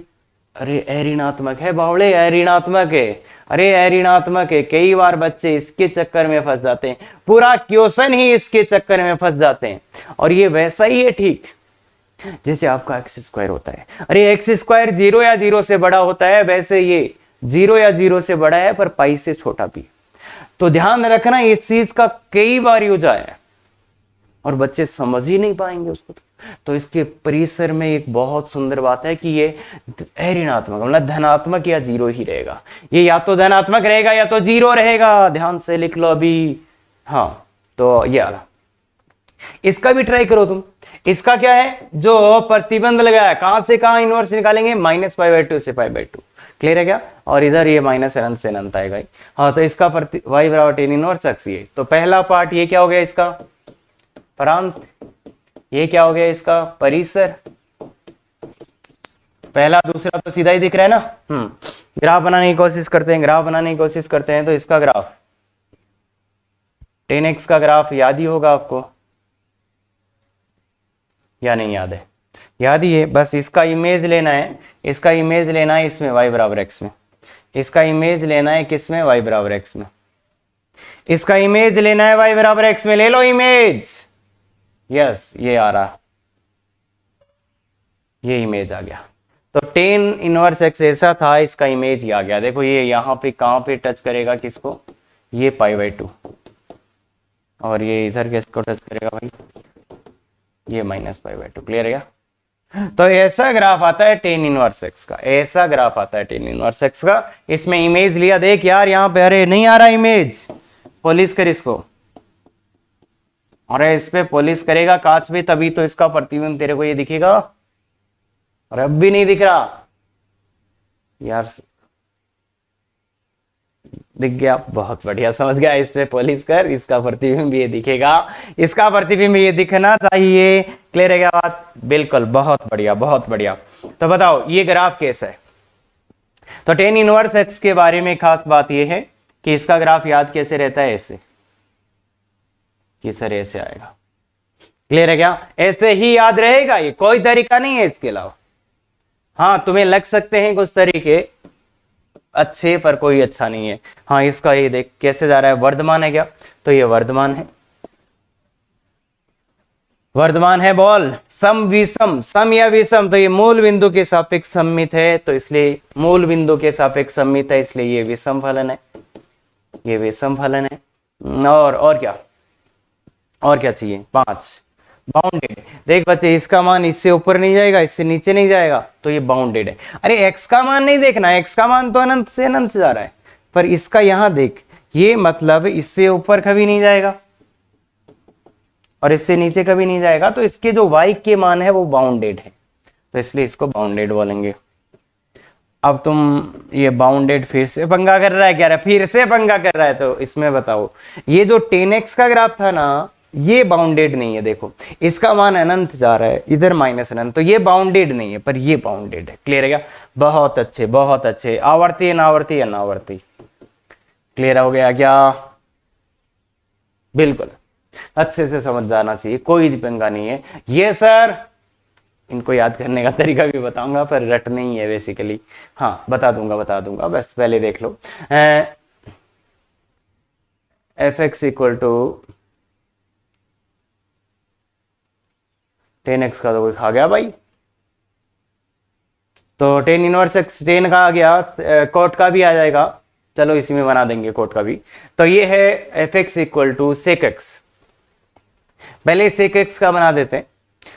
अरे ऋणात्मक है बावड़े, ऋणात्मक है। अरे ऋणात्मक है। कई बार बच्चे इसके चक्कर में फंस जाते हैं, पूरा क्वेश्चन ही इसके चक्कर में फंस जाते हैं। और ये वैसा ही है ठीक जैसे आपका x² होता है। अरे x² 0 या 0 से बड़ा होता है, वैसे ये 0 या 0 से बड़ा है पर पाई से छोटा भी। तो ध्यान रखना, इस चीज का कई बार यूज आया है और बच्चे समझ ही नहीं पाएंगे उसको। तो इसके परिसर में एक बहुत सुंदर बात है कि ये ऋणात्मक, मतलब धनात्मक या 0 ही रहेगा। ये या तो धनात्मक रहेगा या तो 0 रहेगा। ध्यान से लिख लो अभी। हाँ, तो ये आला, इसका भी ट्राई करो तुम। इसका क्या है, जो प्रतिबंध लगाया, कहां से कहां इनवर्स निकालेंगे, -π/2 से π/2। क्लियर है क्या? और इधर ये माइनस अनंत से अनंत आएगा। हाँ, तो इसका y = tan इनवर्स x ये। तो पहला पार्ट ये क्या हो गया, इसका प्रांत। ये क्या हो गया, इसका परिसर। पहला दूसरा तो सीधा ही दिख रहा है ना। ग्राफ बनाने की कोशिश करते हैं, ग्राफ बनाने की कोशिश करते हैं। तो इसका ग्राफ 10x का ग्राफ याद ही होगा आपको, या नहीं याद है? याद ही है। बस इसका इमेज लेना है, इसका इमेज लेना है इसमें y बराबर x में, इसका इमेज लेना है किसमें? y बराबर x में, इसका इमेज लेना है y बराबर x में। ले लो इमेज। यस, ये आ रहा, ये इमेज आ गया। तो tan इनवर्स x ऐसा था, इसका इमेज ही आ गया। देखो ये यहां पे कहां पे टच करेगा किसको? ये π/2, और ये इधर किसको टच करेगा भाई? ये -π/2। क्लियर है क्या? तो ऐसा ग्राफ आता है tan इनवर्स x का, ऐसा ग्राफ आता है tan इनवर्स x का। इसमें इमेज लिया, देख यार यहाँ पे, अरे नहीं आ रहा इमेज, पॉलिश कर इसको। अरे इस पे पॉलिश करेगा कांच पे, तभी तो इसका प्रतिबिंब तेरे को ये दिखेगा। और अब भी नहीं दिख रहा यार, दिख गया, बहुत बढ़िया, समझ गया। इस पे पॉलिश कर, इसका प्रतिबिंब ये दिखेगा, इसका प्रतिबिंब ये दिखना चाहिए। क्लियर है क्या बात? बिल्कुल, बहुत बढ़िया, बहुत बढ़िया। तो बताओ ये ग्राफ कैसा है? तो tan इनवर्स x के बारे में खास बात ये है कि इसका ग्राफ याद कैसे रहता है? ऐसे कि सर ऐसे आएगा। क्लियर है क्या? ऐसे ही याद रहेगा, ये कोई तरीका नहीं है इसके अलावा। हाँ, तुम्हें लग सकते हैं कुछ तरीके अच्छे, पर कोई अच्छा नहीं है। हाँ, इसका ये देख कैसे जा रहा है, वर्धमान है क्या? तो ये वर्धमान है, वर्धमान है। बोल सम विषम, सम या विषम? तो ये मूल बिंदु के सापेक्ष सममित है, तो इसलिए मूल बिंदु के सापेक्ष सममित है, इसलिए ये विषम फलन है, ये विषम फलन है। और क्या, और क्या चाहिए? 5 बाउंडेड। देख बच्चे, इसका मान इससे ऊपर नहीं जाएगा, इससे नीचे नहीं जाएगा, तो ये बाउंडेड है। अरे x का मान नहीं देखना, x का मान तो अनंत से अनंत जा रहा है, पर इसका यहां देख, ये मतलब इससे ऊपर कभी नहीं जाएगा और इससे नीचे कभी नहीं जाएगा, तो इसके जो y के मान है वो बाउंडेड है, तो इसलिए इसको बाउंडेड बोलेंगे। अब तुम ये बाउंडेड फिर से पंगा कर रहा है क्या? फिर से पंगा कर रहा है, तो इसमें बताओ, ये जो 10x का ग्राफ था ना, ये बाउंडेड नहीं है। देखो इसका मान अनंत जा रहा है, इधर माइनस अनंत, तो ये बाउंडेड नहीं है, पर ये बाउंडेड है। क्लियर है क्या? बहुत अच्छे, बहुत अच्छे। आवर्ती, अनावर्ती, अनावर्ती। क्लियर हो गया क्या? बिल्कुल अच्छे से समझ जाना चाहिए, कोई पंगा नहीं है। ये सर, इनको याद करने का तरीका भी बताऊंगा, पर रट नहीं है बेसिकली। हाँ, बता दूंगा, बस पहले देख लो। fx इक्वल टू 10x का तो कोई खा गया भाई, तो tan इनवर्स x 10 का आ गया, कोट का भी आ जाएगा। चलो इसी में बना देंगे कोट का भी। तो ये है fx equal to sec x। पहले sec x का बना देते हैं।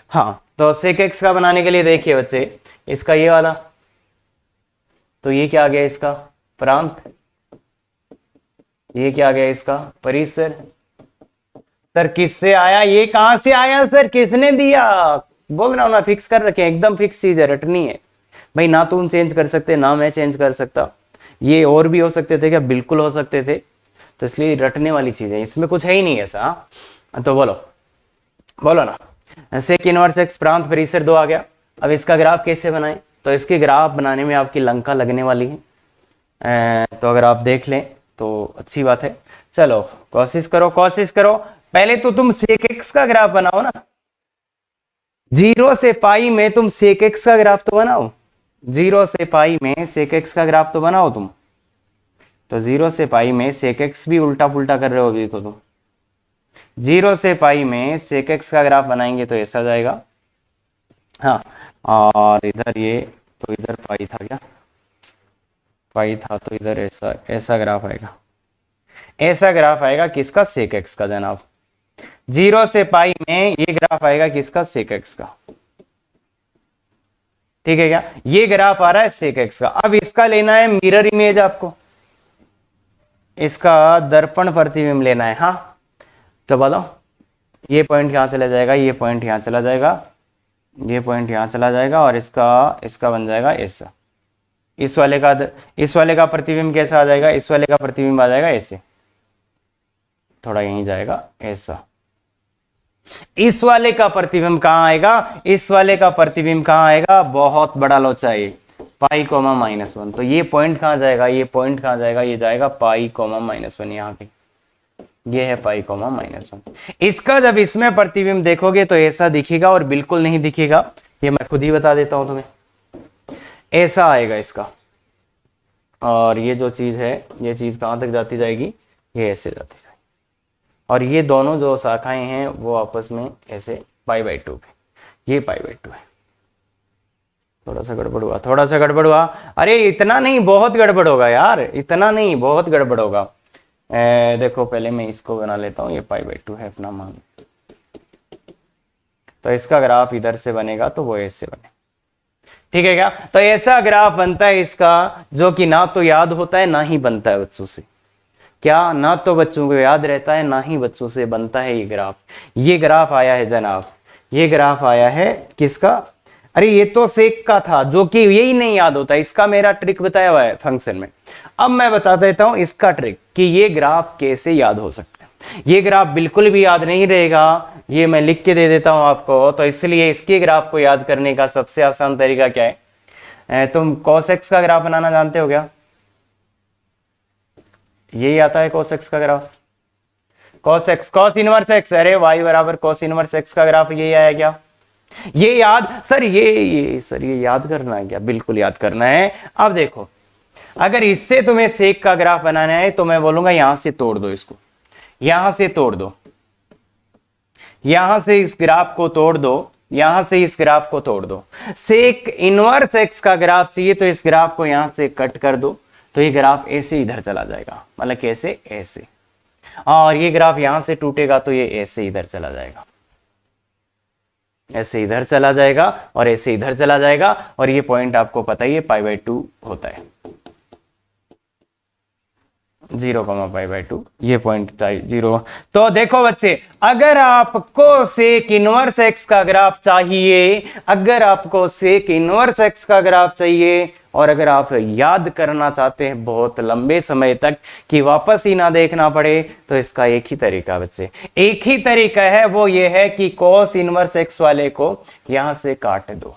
हाँ, तो sec x का बनाने के लिए देखिए बच्चे, इसका ये वाला, तो ये क्या आ गया इसका? प्रांत। ये क्या आ गया इसका? परिसर। सर किससे आया? ये कहां से आया सर? किसने दिया? बोल रहा हूं ना, फिक्स कर रखे, एकदम फिक्स चीज है, रटनी है भाई। ना तुम चेंज कर सकते, ना मैं चेंज कर सकता। ये और भी हो सकते थे क्या? बिल्कुल हो सकते थे, तो इसलिए रटने वाली चीज है, इसमें कुछ है ही नहीं ऐसा। तो बोलो ना। सेक इनवर्स एक्स प्रांत परिसर 2 आ गया। अब इसका ग्राफ कैसे बनाएं? तो इसके ग्राफ बनाने में आपकी लंका लगने वाली है, तो अगर आप देख लें तो अच्छी बात है। चलो कोशिश करो। पहले तो तुम सेक एक्स का ग्राफ बनाओ ना, 0 से पाई में तुम सेक एक्स का ग्राफ तो बनाओ, 0 से पाई में सेक एक्स का ग्राफ तो बनाओ तुम। तो 0 से पाई में सेक एक्स भी उल्टा पुल्टा कर रहे हो अभी तो तुम। 0 से पाई में सेक एक्स का ग्राफ बनाएंगे तो ऐसा जाएगा। हाँ, और इधर ये, तो इधर पाई था क्या? पाई था, तो इधर ऐसा ग्राफ आएगा। ऐसा ग्राफ आएगा किसका? सेक एक्स का जनाब। 0 से पाई में ये ग्राफ आएगा किसका? सेक एक्स का। ठीक है क्या? ये ग्राफ आ रहा है सेक एक्स का। अब इसका लेना है मिरर इमेज, आपको इसका दर्पण प्रतिबिंब लेना है। हाँ, तो बताओ, ये पॉइंट यहां चला जाएगा, ये पॉइंट यहां चला जाएगा, ये पॉइंट यहां चला जाएगा, और इसका बन जाएगा ऐसा। इस वाले का प्रतिबिंब कैसा आ जाएगा? इस वाले का प्रतिबिंब आ जाएगा ऐसे, थोड़ा यहीं जाएगा ऐसा। इस वाले का प्रतिबिंब कहां आएगा, इस वाले का प्रतिबिंब कहां आएगा, बहुत बड़ा लोचा है पाई कोमा -1। तो ये पॉइंट कहां जाएगा, ये पॉइंट कहां जाएगा, ये जाएगा पाई कोमा -1 यहाँ पे, ये है पाई कोमा -1। इसका जब इसमें प्रतिबिंब देखोगे तो ऐसा दिखेगा और बिल्कुल नहीं दिखेगा, ये मैं खुद ही बता देता हूं तुम्हें, ऐसा आएगा इसका। और ये जो चीज है, ये चीज कहां तक जाती जाएगी, ये ऐसे जाती जाएगी। और ये दोनों जो शाखाएं हैं वो आपस में ऐसे π/2 पे, ये π/2 है। थोड़ा सा गड़बड़ हुआ, थोड़ा सा गड़बड़ हुआ, अरे इतना नहीं, बहुत गड़बड़ होगा यार, इतना नहीं, बहुत गड़बड़ होगा। देखो पहले मैं इसको बना लेता हूँ, ये π/2 है अपना मान। तो इसका ग्राफ इधर से बनेगा तो वो ऐसे बने, ठीक है क्या। तो ऐसा ग्राफ बनता है इसका, जो कि ना तो याद होता है ना ही बनता है बच्चों से। क्या, ना तो बच्चों को याद रहता है ना ही बच्चों से बनता है ये ग्राफ। ये ग्राफ आया है जनाब, ये ग्राफ आया है किसका, अरे ये तो सेक का था, जो कि यही नहीं याद होता। इसका मेरा ट्रिक बताया हुआ है फंक्शन में। अब मैं बता देता हूं इसका ट्रिक कि ये ग्राफ कैसे याद हो सकता है। ये ग्राफ बिल्कुल भी याद नहीं रहेगा, ये मैं लिख के दे देता हूं आपको। तो इसलिए इसके ग्राफ को याद करने का सबसे आसान तरीका क्या है, तुम cos x का ग्राफ बनाना जानते हो क्या, यही आता है cos x का graph, cos x cos inverse x, अरे y बराबर cos इनवर्स x का ग्राफ यही आया क्या, ये याद सर, ये याद करना है क्या, बिल्कुल याद करना है। अब देखो, अगर इससे तुम्हें सेक का ग्राफ बनाना है तो मैं बोलूंगा यहां से तोड़ दो इसको, यहां से तोड़ दो, यहां से इस ग्राफ को तोड़ दो, यहां से इस ग्राफ को तोड़ दो। सेक इनवर्स x का ग्राफ चाहिए तो इस ग्राफ को यहां से कट कर दो, तो ये ग्राफ ऐसे इधर चला जाएगा, मतलब कैसे, ऐसे। और ये ग्राफ यहां से टूटेगा तो ये ऐसे इधर चला जाएगा, ऐसे इधर चला जाएगा और ऐसे इधर चला जाएगा। और ये पॉइंट आपको पता ही है π/2 होता है, 0,π/2, ये पॉइंट 0। तो देखो बच्चे, अगर आपको सेक इनवर्स x का ग्राफ चाहिए, अगर आपको सेक इनवर्स x का ग्राफ चाहिए, और अगर आप याद करना चाहते हैं बहुत लंबे समय तक कि वापस ही ना देखना पड़े, तो इसका एक ही तरीका बच्चे, एक ही तरीका है, वो ये है कि cos इनवर्स x वाले को यहां से काट दो,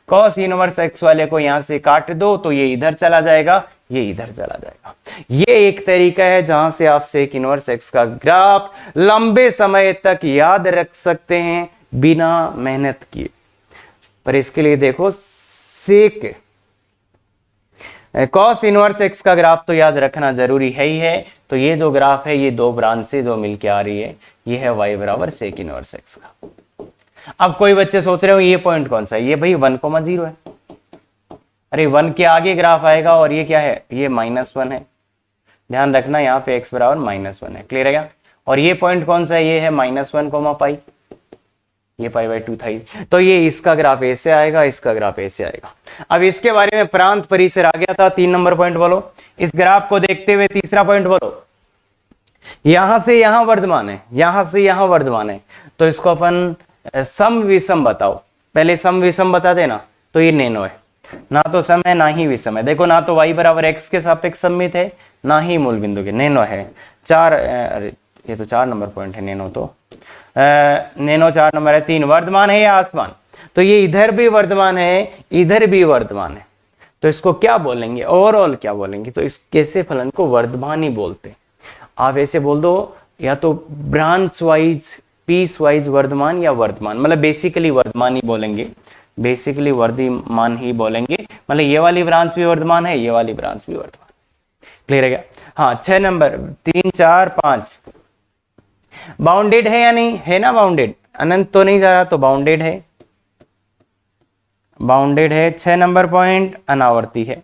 cos इनवर्स x वाले को यहां से काट दो, तो ये इधर चला जाएगा, ये इधर चला जाएगा। ये एक तरीका है जहां से आप सेक इनवर्स x का ग्राफ लंबे समय तक याद रख सकते हैं बिना मेहनत किए। पर इसके लिए देखो, सेक cos इनवर्स x का ग्राफ तो याद रखना जरूरी है ही है। तो ये जो ग्राफ है, ये दो ब्रांच से जो मिलके आ रही है, ये है y बराबर सेक इनवर्स x का। अब कोई बच्चे सोच रहे हो ये पॉइंट कौन सा है, ये भाई 1,0 है। अरे 1 के आगे ग्राफ आएगा, और ये क्या है, ये -1 है। ध्यान रखना यहाँ पे x बराबर -1 है, क्लियर है क्या। और ये पॉइंट कौन सा है, ये है -1, पाई, ये π/2 था ही। तो ये इसका ग्राफ ऐसे आएगा, इसका ग्राफ ऐसे आएगा। अब इसके बारे में प्रांत परिसर आ गया था, 3 नंबर पॉइंट बोलो। इस ग्राफ को देखते हुए तीसरा पॉइंट बोलो, यहां से यहां वर्धमान है, यहां से यहां वर्धमान है, तो इसको अपन सम विषम बताओ। पहले सम विषम बता देना, तो ये नैनो है, ना तो सम है ना ही विषम है। देखो, ना तो y बराबर x के सापेक्ष सममित है, ना ही मूल बिंदु के, नैनो है। अरे ये तो 4 नंबर पॉइंट है, नैनो तो नैनो 4 नंबर है। 3 वर्धमान है या आसमान, तो ये इधर भी वर्धमान है, इधर भी वर्धमान है, तो इसको क्या बोलेंगे, ओवरऑल क्या बोलेंगे, तो इस कैसे फलन को वर्धमान ही बोलते हैं। आप ऐसे बोल दो, या तो ब्रांच वाइज, पीस वाइज वर्धमान या वर्धमान, मतलब बेसिकली वर्धमान ही बोलेंगे, बेसिकली वर्धमान ही बोलेंगे। मतलब ये वाली ब्रांच भी वर्धमान है, ये वाली ब्रांच भी वर्धमान, क्लियर है क्या। हाँ, 6 नंबर, 3, 4, 5 बाउंडेड है या नहीं है, ना बाउंडेड, अनंत तो नहीं जा रहा, तो बाउंडेड है, बाउंडेड है। 6 नंबर पॉइंट अनावर्ती है,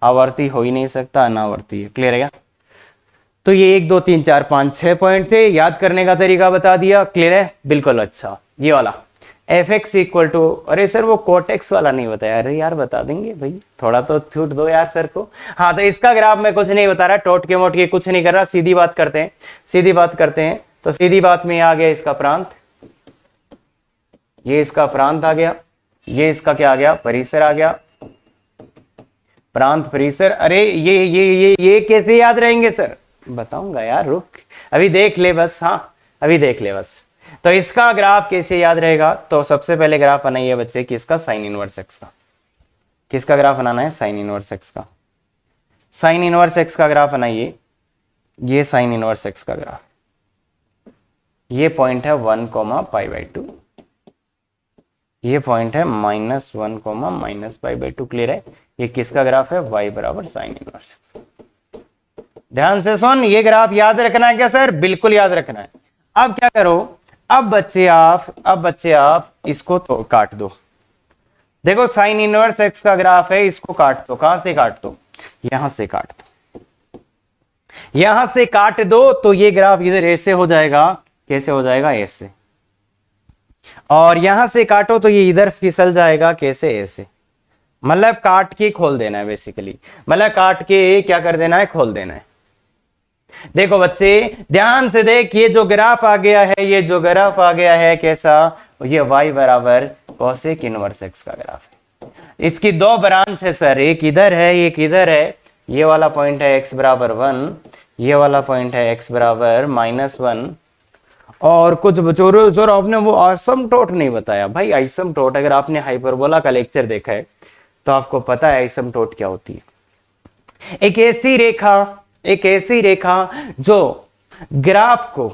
आवर्ती हो ही नहीं सकता, अनावर्ती है, क्लियर है क्या। तो ये 1, 2, 3, 4, 5, 6 पॉइंट थे, याद करने का तरीका बता दिया, क्लियर है, बिल्कुल। अच्छा, ये वाला fx इक्वल टू, अरे सर वो कोटेक्स वाला नहीं बताया, अरे यार बता देंगे भाई, थोड़ा तो छूट दो यार सर को। हाँ, तो इसका ग्राफ मैं कुछ नहीं बता रहा, टोटके मोटके कुछ नहीं कर रहा, सीधी बात करते हैं, सीधी बात करते हैं। तो सीधी बात में आ गया इसका प्रांत, ये इसका प्रांत आ गया, ये इसका क्या आ गया, परिसर आ गया, प्रांत परिसर। अरे ये कैसे याद रहेंगे सर, बताऊंगा यार, रुक, अभी देख ले बस। हाँ, अभी देख ले बस। तो इसका ग्राफ कैसे याद रहेगा? तो सबसे पहले ग्राफ बनाइए बच्चे किसका? साइन इनवर्स एक्स का। किसका ग्राफ बनाना है? साइन इनवर्स एक्स का। साइन इनवर्स एक्स का ग्राफ बनाइए। ये साइन इनवर्स एक्स का ग्राफ, ये पॉइंट है 1 π/2, ये पॉइंट है -1 -π/2। क्लियर है? ये किसका ग्राफ है? y बराबर साइन इनवर्स एक्स। ध्यान से सुन, ये ग्राफ याद रखना है क्या सर? बिल्कुल याद रखना है। अब क्या करो, अब बच्चे आप इसको तो काट दो। देखो साइन इनवर्स एक्स का ग्राफ है, इसको काट दो। कहां से काट दो? यहां से काट दो। यहां से काट दो तो ये ग्राफ इधर ऐसे हो जाएगा। कैसे हो जाएगा? ऐसे। और यहां से काटो तो ये इधर फिसल जाएगा। कैसे? ऐसे। मतलब काट के खोल देना है बेसिकली, मतलब काट के क्या कर देना है? खोल देना है। देखो बच्चे ध्यान से देख, ये जो ग्राफ आ गया है, ये जो ग्राफ आ गया है कैसा? ये y बराबर कोसेक इनवर्स एक्स का ग्राफ है। इसकी दो ब्रांच है सर, एक इधर है एक इधर है। ये वाला पॉइंट है x बराबर 1, ये वाला पॉइंट है x बराबर -1। और कुछ बच्चों आपने वो आइसमटोट नहीं बताया भाई। आइसमटोट, अगर आपने हाइपरबोला का लेक्चर देखा है तो आपको पता है आइसमटोट क्या होती है। एक ऐसी रेखा जो ग्राफ को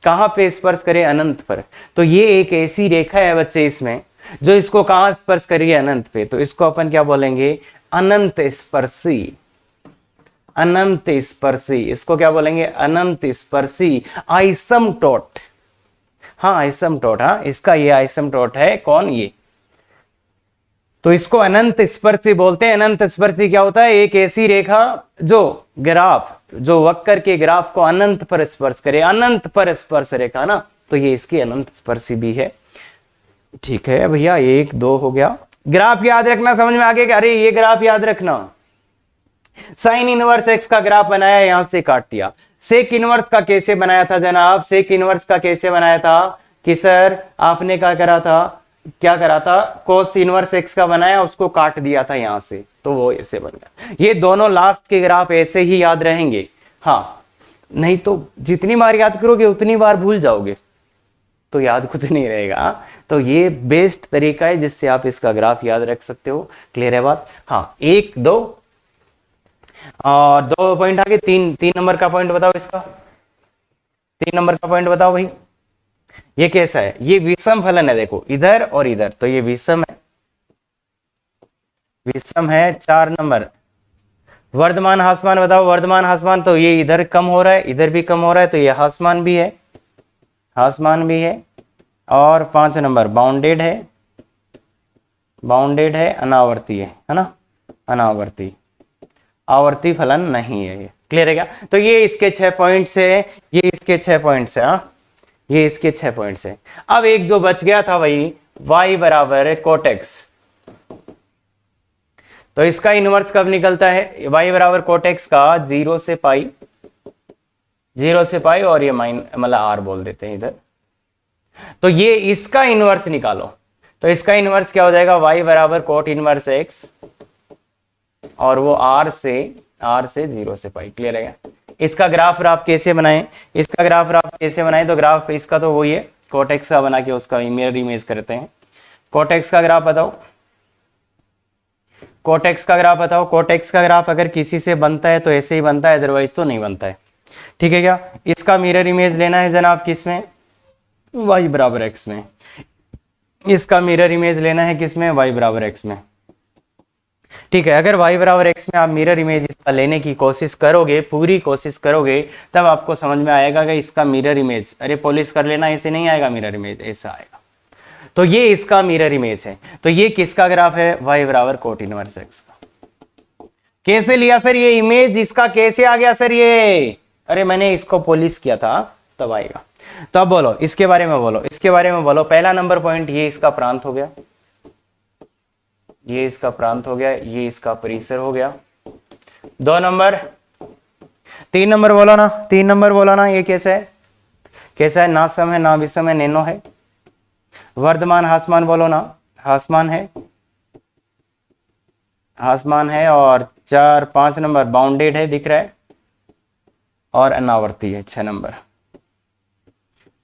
कहां पे स्पर्श करे? अनंत पर। तो ये एक ऐसी रेखा है बच्चे इसमें जो इसको कहां स्पर्श करेगी? अनंत पे। तो इसको अपन क्या बोलेंगे? अनंत स्पर्शी। अनंत स्पर्शी, इसको क्या बोलेंगे? अनंत स्पर्शी आइसमटोट। हाँ आइसमटोट, हाँ इसका ये आइसमटोट है। कौन? ये। तो इसको अनंत स्पर्शी बोलते हैं। अनंत स्पर्शी क्या होता है? एक ऐसी रेखा जो ग्राफ, जो वक्र के ग्राफ को अनंत पर स्पर्श करे। अनंत पर स्पर्श रेखा ना, तो ये इसकी अनंत स्पर्शी भी है। ठीक है भैया, 1 2 हो गया। ग्राफ याद रखना, समझ में आ गया? अरे ये ग्राफ याद रखना। साइन इनवर्स एक्स का ग्राफ बनाया, यहां से काट दिया। सेक इनवर्स का कैसे बनाया था जनाब? सेक इनवर्स का कैसे बनाया था कि सर आपने क्या करा था? कोस इनवर्स एक्स का बनाया, उसको काट दिया था यहां से, तो वो ऐसे बन गया। ये दोनों लास्ट के ग्राफ ऐसे ही याद रहेंगे। हाँ, नहीं तो जितनी बार याद करोगे उतनी बार भूल जाओगे, तो याद कुछ नहीं रहेगा। तो ये बेस्ट तरीका है जिससे आप इसका ग्राफ याद रख सकते हो। क्लियर है बात? हाँ, 1 2 और 2 पॉइंट आगे। 3 नंबर का पॉइंट बताओ इसका। 3 नंबर का पॉइंट बताओ भाई। ये कैसा है? ये विषम फलन है। देखो इधर और इधर, तो ये विषम है। विषम है। 4 नंबर वर्धमान ह्रासमान बताओ। वर्धमान ह्रासमान, तो ये इधर कम हो रहा है, इधर भी कम हो रहा है, तो ये ह्रासमान भी है। ह्रासमान भी है। और 5 नंबर बाउंडेड है। बाउंडेड है, अनावर्ती है ना? अनावर्ती, आवर्ती फलन नहीं है ये। क्लियर है क्या? तो ये इसके 6 पॉइंट्स है। ये इसके 6 पॉइंट्स है। हाँ, ये इसके 6 पॉइंट्स है। अब एक जो बच गया था भाई, y बराबर कोटेक्स। तो इसका इनवर्स कब निकलता है? y बराबर कोटेक्स का 0 से पाई, 0 से पाई, और ये मतलब r बोल देते हैं इधर। तो ये इसका इनवर्स निकालो। तो इसका इनवर्स क्या हो जाएगा? y बराबर कोट इनवर्स x, और वो r से 0 से पाई। क्लियर है? इसका ग्राफ आप कैसे बनाएं? इसका ग्राफ आप कैसे बनाएं? तो ग्राफ इसका तो वही है, कोटेक्स का बना के उसका मिरर इमेज करते हैं। कोटेक्स का ग्राफ बताओ। कोटेक्स का ग्राफ बताओ। कोटेक्स का ग्राफ अगर किसी से बनता है तो ऐसे ही बनता है, अदरवाइज तो नहीं बनता है। ठीक है क्या? इसका मिरर इमेज लेना है जनाब किसमें? y बराबर x में। इसका मिरर इमेज लेना है किसमें? y बराबर x में। ठीक है, अगर y बराबर x में आप मिरर इमेज इसका लेने की कोशिश करोगे, पूरी कोशिश करोगे, तब आपको समझ में आएगा कि इसका मिरर इमेज, अरे पॉलिश कर लेना, ऐसे नहीं आएगा मिरर इमेज, ऐसा आएगा। तो ये इसका मिरर इमेज है। तो ये किसका ग्राफ है? y बराबर कोट इनवर्स x का। कैसे लिया सर ये इमेज? इसका कैसे आ गया सर ये? अरे मैंने इसको पॉलिश किया था, तब आएगा। तो अब बोलो इसके बारे में, बोलो इसके बारे में बोलो। पहला नंबर पॉइंट, ये इसका प्रांत हो गया, ये इसका प्रांत हो गया, ये इसका परिसर हो गया। 2 नंबर, 3 नंबर बोलो ना, 3 नंबर बोलो ना। ये कैसा है? कैसा है? ना सम है, ना विषम है, नैनो है। वर्धमान ह्रासमान बोलो ना। ह्रासमान है, ह्रासमान है। और 4 5 नंबर बाउंडेड है, दिख रहा है, और अनावर्ती है 6 नंबर।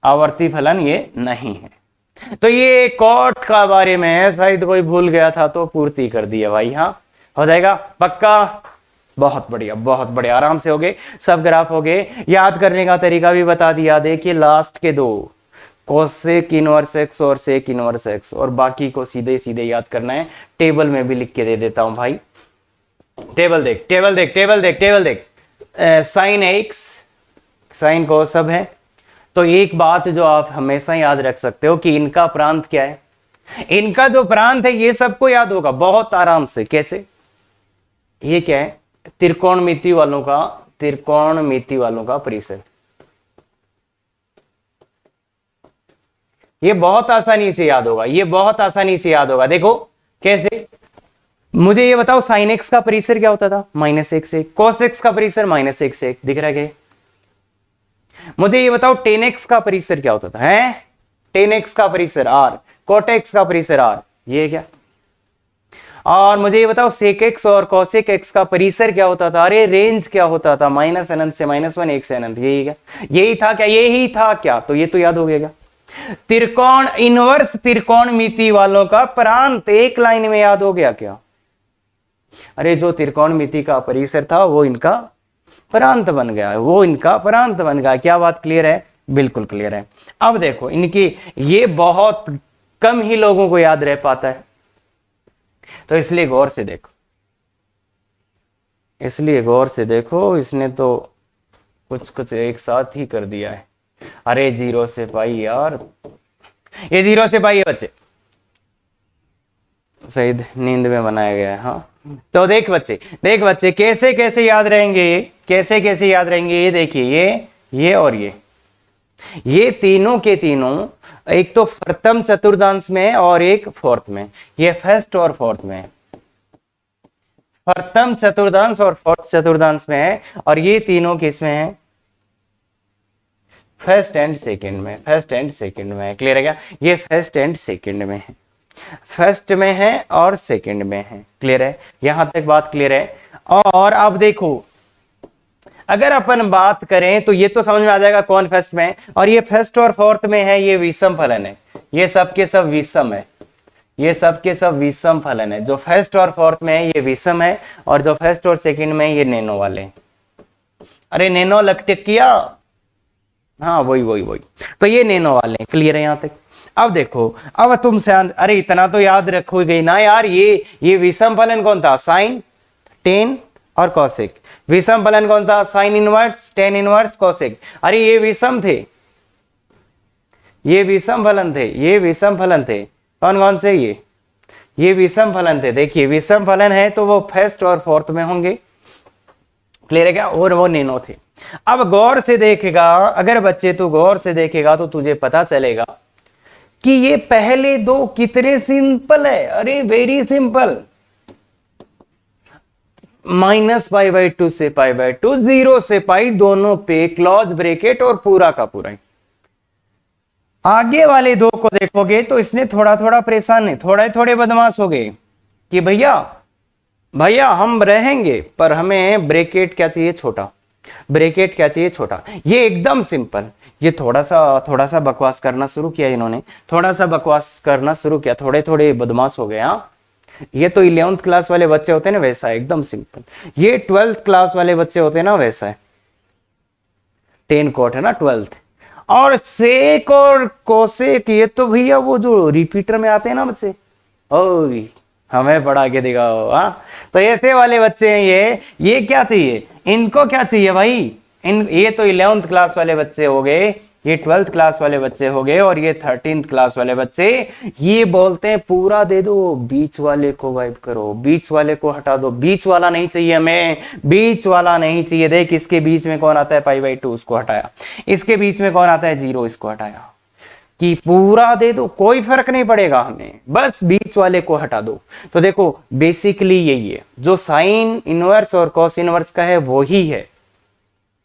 आवर्ती फलन ये नहीं है। तो ये कॉट का बारे में है, शायद कोई भूल गया था तो पूर्ति कर दिया भाई। हाँ हो जाएगा पक्का, बहुत बढ़िया बहुत बढ़िया, आराम से हो गए, सब ग्राफ हो गए। याद करने का तरीका भी बता दिया, देखिए लास्ट के दो कोसेक इनवर्स एक्स और सेक इनवर्स एक्स, और बाकी को सीधे सीधे याद करना है। टेबल में भी लिख के दे देता हूं भाई, टेबल देख टेबल देख टेबल देख टेबल देख, साइन एक्स साइन को सब है। तो एक बात जो आप हमेशा याद रख सकते हो कि इनका प्रांत क्या है, इनका जो प्रांत है ये सबको याद होगा बहुत आराम से। कैसे, ये क्या है, त्रिकोणमिति वालों का परिसर। ये बहुत आसानी से याद होगा, ये बहुत आसानी से याद होगा। देखो कैसे, मुझे ये बताओ साइन एक्स का परिसर क्या होता था, -1 से। कॉस एक्स का परिसर -1 से, दिख रहा है। मुझे ये बताओ टेन एक्स का परिसर क्या होता था, है टेन एक्स का परिसर r, कोट एक्स का परिसर r, ये क्या। और मुझे ये बताओ सेक एक्स और कॉसेक एक्स का परिसर क्या होता था, अरे रेंज क्या होता था, माइनस अनंत से -1, 1 से अनंत, यही क्या, यही था क्या, यही था क्या। तो ये तो याद हो गया। त्रिकोण इनवर्स त्रिकोणमिति वालों का प्रांत एक लाइन में याद हो गया क्या, अरे जो त्रिकोणमिति का परिसर था वो इनका प्रांत बन गया, वो इनका प्रांत बन गया। क्या बात क्लियर है, बिल्कुल क्लियर है। अब देखो इनकी, ये बहुत कम ही लोगों को याद रह पाता है, तो इसलिए गौर से देखो, इसलिए गौर से देखो, इसने तो कुछ कुछ एक साथ ही कर दिया है। अरे 0 से पाई यार, ये 0 से पाई है बच्चे, शायद नींद में बनाया गया है। हाँ तो देख बच्चे कैसे कैसे याद रहेंगे, कैसे कैसे याद रहेंगे, ये देखिए, ये और ये तीनों के तीनों, एक तो प्रथम चतुर्थांश में और एक फोर्थ में, ये फर्स्ट और फोर्थ में, प्रथम चतुर्थांश और फोर्थ चतुर्थांश में है, और ये तीनों किस में है, फर्स्ट एंड सेकंड में, फर्स्ट एंड सेकंड में। क्लियर है क्या, ये फर्स्ट एंड सेकंड में है, फर्स्ट में है और सेकंड में है। क्लियर है, यहां तक बात क्लियर है। और अब देखो अगर अपन बात करें तो ये तो समझ में आ जाएगा कौन फर्स्ट में है, और ये फर्स्ट और फोर्थ में है, ये विषम फलन है, ये सब के सब विषम है, ये सब के सब विषम फलन है। जो फर्स्ट और फोर्थ में है ये विषम है, और जो फर्स्ट और सेकंड में ये नैनो वाले। अरे नैनो लकटिक किया, हाँ वही, तो ये नैनो वाले। क्लियर है यहां तक। अब देखो, अब तुमसे, अरे इतना तो याद रखो गई ना यार, ये विषम फलन कौन था, साइन, टेन और कॉसेक। विषम फलन कौन था, sine inverse, tan inverse, cosec. अरे ये विषम थे, ये विषम फलन थे, ये विषम फलन थे। कौन कौन से, ये विषम फलन थे। देखिए विषम फलन है तो वो फर्स्ट और फोर्थ में होंगे। क्लियर है क्या, और वो नैनो थे। अब गौर से देखेगा, अगर बच्चे तू गौर से देखेगा तो तुझे पता चलेगा कि ये पहले दो कितने सिंपल है, अरे वेरी सिंपल। -π/2 से π/2, 0 से पाई, दोनों पे क्लॉज ब्रैकेट और पूरा का पूरा। आगे वाले दो को देखोगे तो इसने थोड़ा थोड़ा परेशान है, थोड़े थोड़े बदमाश हो गए कि भैया हम रहेंगे पर हमें ब्रैकेट क्या चाहिए, छोटा, ब्रैकेट क्या चाहिए, छोटा। ये एकदम सिंपल। ये थोड़ा सा बकवास करना शुरू किया इन्होंने, थोड़ा सा बकवास करना शुरू किया, थोड़े थोड़े बदमाश हो गए। हाँ ये तो 11th क्लास वाले बच्चे होते हैं ना, वैसा है एकदम सिंपल। ये 12th क्लास वाले बच्चे होते हैं ना, वैसा है। 10 कॉट है ना 12th। और सेक और कोसेक, ये तो भैया वो जो रिपीटर में आते हैं ना बच्चे, ओ हमें पढ़ा के दिखाओ। हाँ तो ऐसे वाले बच्चे हैं ये क्या चाहिए, इनको क्या चाहिए भाई, ये तो 11th क्लास वाले बच्चे हो गए, ये 12th क्लास वाले बच्चे हो गए, और ये 13th क्लास वाले बच्चे। ये बोलते हैं पूरा दे दो, बीच वाले को वाइप करो, बीच वाले को हटा दो, बीच वाला नहीं चाहिए हमें, बीच वाला नहीं चाहिए। देख इसके बीच में कौन आता है, π/2, उसको हटाया। इसके बीच में कौन आता है, 0, इसको हटाया। कि पूरा दे दो, कोई फर्क नहीं पड़ेगा हमें, बस बीच वाले को हटा दो। तो देखो बेसिकली यही है, जो साइन इनवर्स और कॉस इनवर्स का है वो ही है।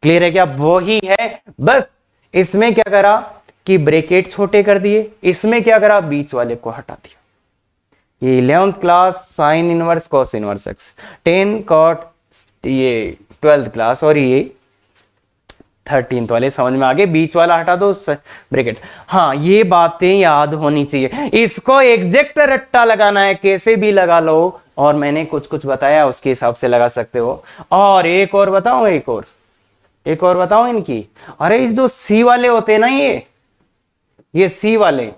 क्लियर है क्या, वो ही है। बस इसमें क्या करा कि ब्रैकेट छोटे कर दिए, इसमें क्या करा, बीच वाले को हटा दिया। ये 11th class sine inverse cos inverse x, 10 cot ये 12th क्लास, और ये 13th वाले समझ में आ गए, बीच वाला हटा दो ब्रैकेट। हाँ, ये बातें याद होनी चाहिए, इसको एग्जैक्ट रट्टा लगाना है, कैसे भी लगा लो, और मैंने कुछ कुछ बताया उसके हिसाब से लगा सकते हो। और एक और बताऊं, एक और बताऊं इनकी। अरे ये जो सी वाले होते हैं ना, ये सी वाले,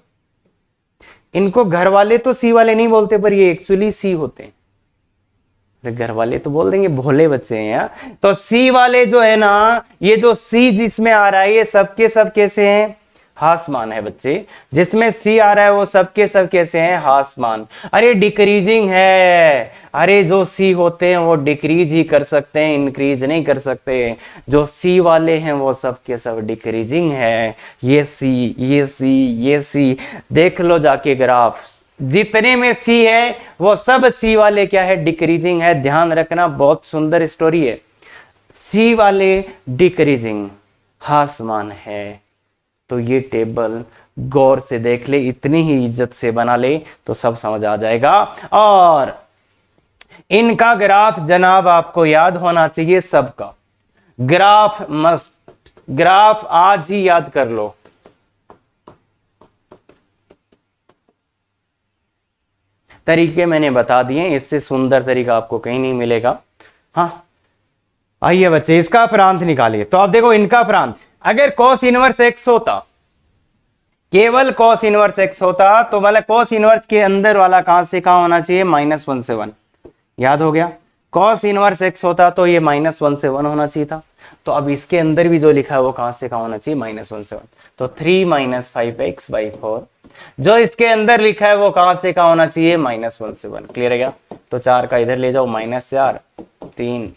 इनको घर वाले तो सी वाले नहीं बोलते, पर ये एक्चुअली सी होते हैं। घर वाले तो बोल देंगे, भोले बच्चे हैं यार। तो सी वाले जो है ना, ये जो सी जिसमें आ रहा है, ये सबके सब कैसे हैं, हासमान है बच्चे। जिसमें सी आ रहा है वो सबके सब कैसे हैं, हासमान। अरे डिक्रीजिंग है, अरे जो सी होते हैं वो डिक्रीज ही कर सकते हैं, इंक्रीज नहीं कर सकते। जो सी वाले हैं वो सबके सब डिक्रीजिंग है। ये सी, ये सी, ये सी, देख लो जाके ग्राफ, जितने में सी है वो सब सी वाले क्या है, डिक्रीजिंग है। ध्यान रखना, बहुत सुंदर स्टोरी है। सी वाले डिक्रीजिंग हासमान है। तो ये टेबल गौर से देख ले, इतनी ही इज्जत से बना ले तो सब समझ आ जाएगा। और इनका ग्राफ जनाब आपको याद होना चाहिए, सबका ग्राफ मस्त, ग्राफ आज ही याद कर लो। तरीके मैंने बता दिए, इससे सुंदर तरीका आपको कहीं नहीं मिलेगा। हाँ, आइए बच्चे, इसका प्रांत निकालिए। तो आप देखो, इनका प्रांत अगर cos इनवर्स x होता, केवल cos इनवर्स x होता, तो मतलब cos इनवर्स के अंदर वाला कहां से कहां होना चाहिए, -1 से 1। याद हो गया, cos इनवर्स x होता तो ये -1 से 1 होना चाहिए था। तो अब इसके अंदर भी जो लिखा है वो कहां से कहां होना चाहिए, -1 से 1। तो 3 - 5x/4, जो इसके अंदर लिखा है वो कहां से कहां होना चाहिए, -1 से 1। क्लियर है क्या? तो 4 का इधर ले जाओ, -4, 3,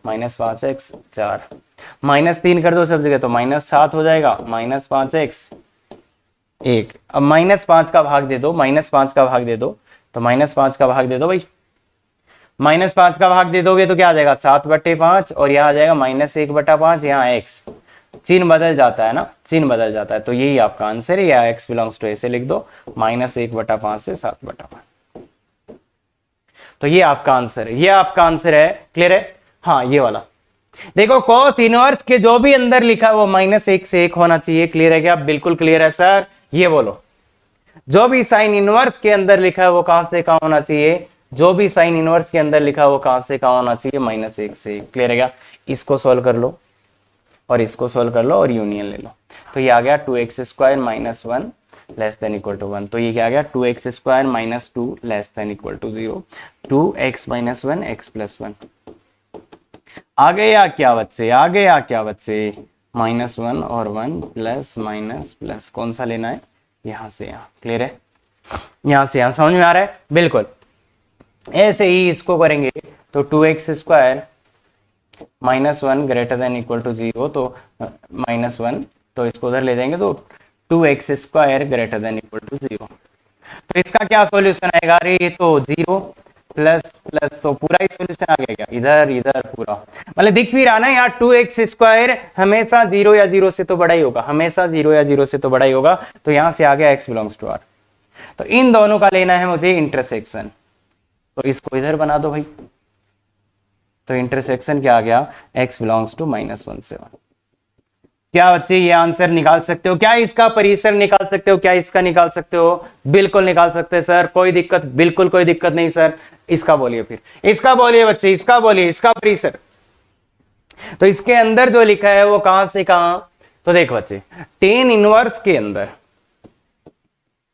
-5x, 4, -3 कर दो सब जगह तो -7 हो जाएगा, -5x, 1। अब -5 का भाग दे दो, -5 का भाग दे दो, तो -5 का भाग दे दो भाई। -5 का भाग दे दोगे तो क्या आ जाएगा, 7/5, और यहां आ जाएगा -1/5, यहाँ x, चिन्ह बदल जाता है ना, चिन्ह बदल जाता है। तो यही आपका आंसर है, या x बिलोंग्स टू ऐसे लिख दो, -1/5 से 7/5। तो ये आपका आंसर है, ये आपका आंसर है। क्लियर है? हाँ, ये वाला देखो, cos इनवर्स के जो भी अंदर लिखा है वो -1 से 1 होना चाहिए। क्लियर है क्या? बिल्कुल क्लियर है सर। ये बोलो, जो भी साइन इनवर्स के अंदर लिखा है वो कहां से कहां होना चाहिए, जो भी साइन इनवर्स के अंदर लिखा है वो कहां से कहां होना चाहिए, -1 से 1। क्लियर है क्या? इसको सोल्व कर लो और इसको सोल्व कर लो और यूनियन ले लो। तो ये आ गया 2x² - 1 < 1। तो ये क्या आ गया, 2x² - 2 < 0, 2x - 1 x + 1। आ गया क्या बच्चे, आ गया क्या बच्चे, -1 और 1 प्लस माइनस प्लस, कौन सा लेना है, यहां से यहां। क्लियर है? यहां से यहां समझ में आ रहा है? बिल्कुल ऐसे ही इसको करेंगे। तो 2x² - 1 > 0, तो -1, तो इसको उधर ले जाएंगे तो 2x² > 0। तो इसका क्या सॉल्यूशन आएगा, अरे ये तो 0 प्लस प्लस, तो पूरा ही सॉल्यूशन आ गया क्या, इधर इधर पूरा, मतलब दिख भी रहा ना यार, 2x² हमेशा 0 या 0 से तो बड़ा ही होगा, हमेशा 0 या 0 से तो बड़ा ही होगा। तो यहां से आ गया x बिलोंग्स टू r। तो इन दोनों का लेना है मुझे इंटरसेक्शन, तो इसको इधर बना दो भाई। तो इंटरसेक्शन क्या आ गया, x बिलोंग्स टू -1 से 1। क्या बच्चे ये आंसर निकाल सकते हो? क्या इसका परिसर निकाल सकते हो? क्या इसका निकाल सकते हो? बिल्कुल निकाल सकते हैं सर, कोई दिक्कत, बिल्कुल कोई दिक्कत नहीं सर। इसका बोलिए, फिर इसका बोलिए बच्चे, इसका बोलिए, इसका परिसर। तो इसके अंदर जो लिखा है वो कहां से कहां, तो देखो बच्चे, tan इनवर्स के अंदर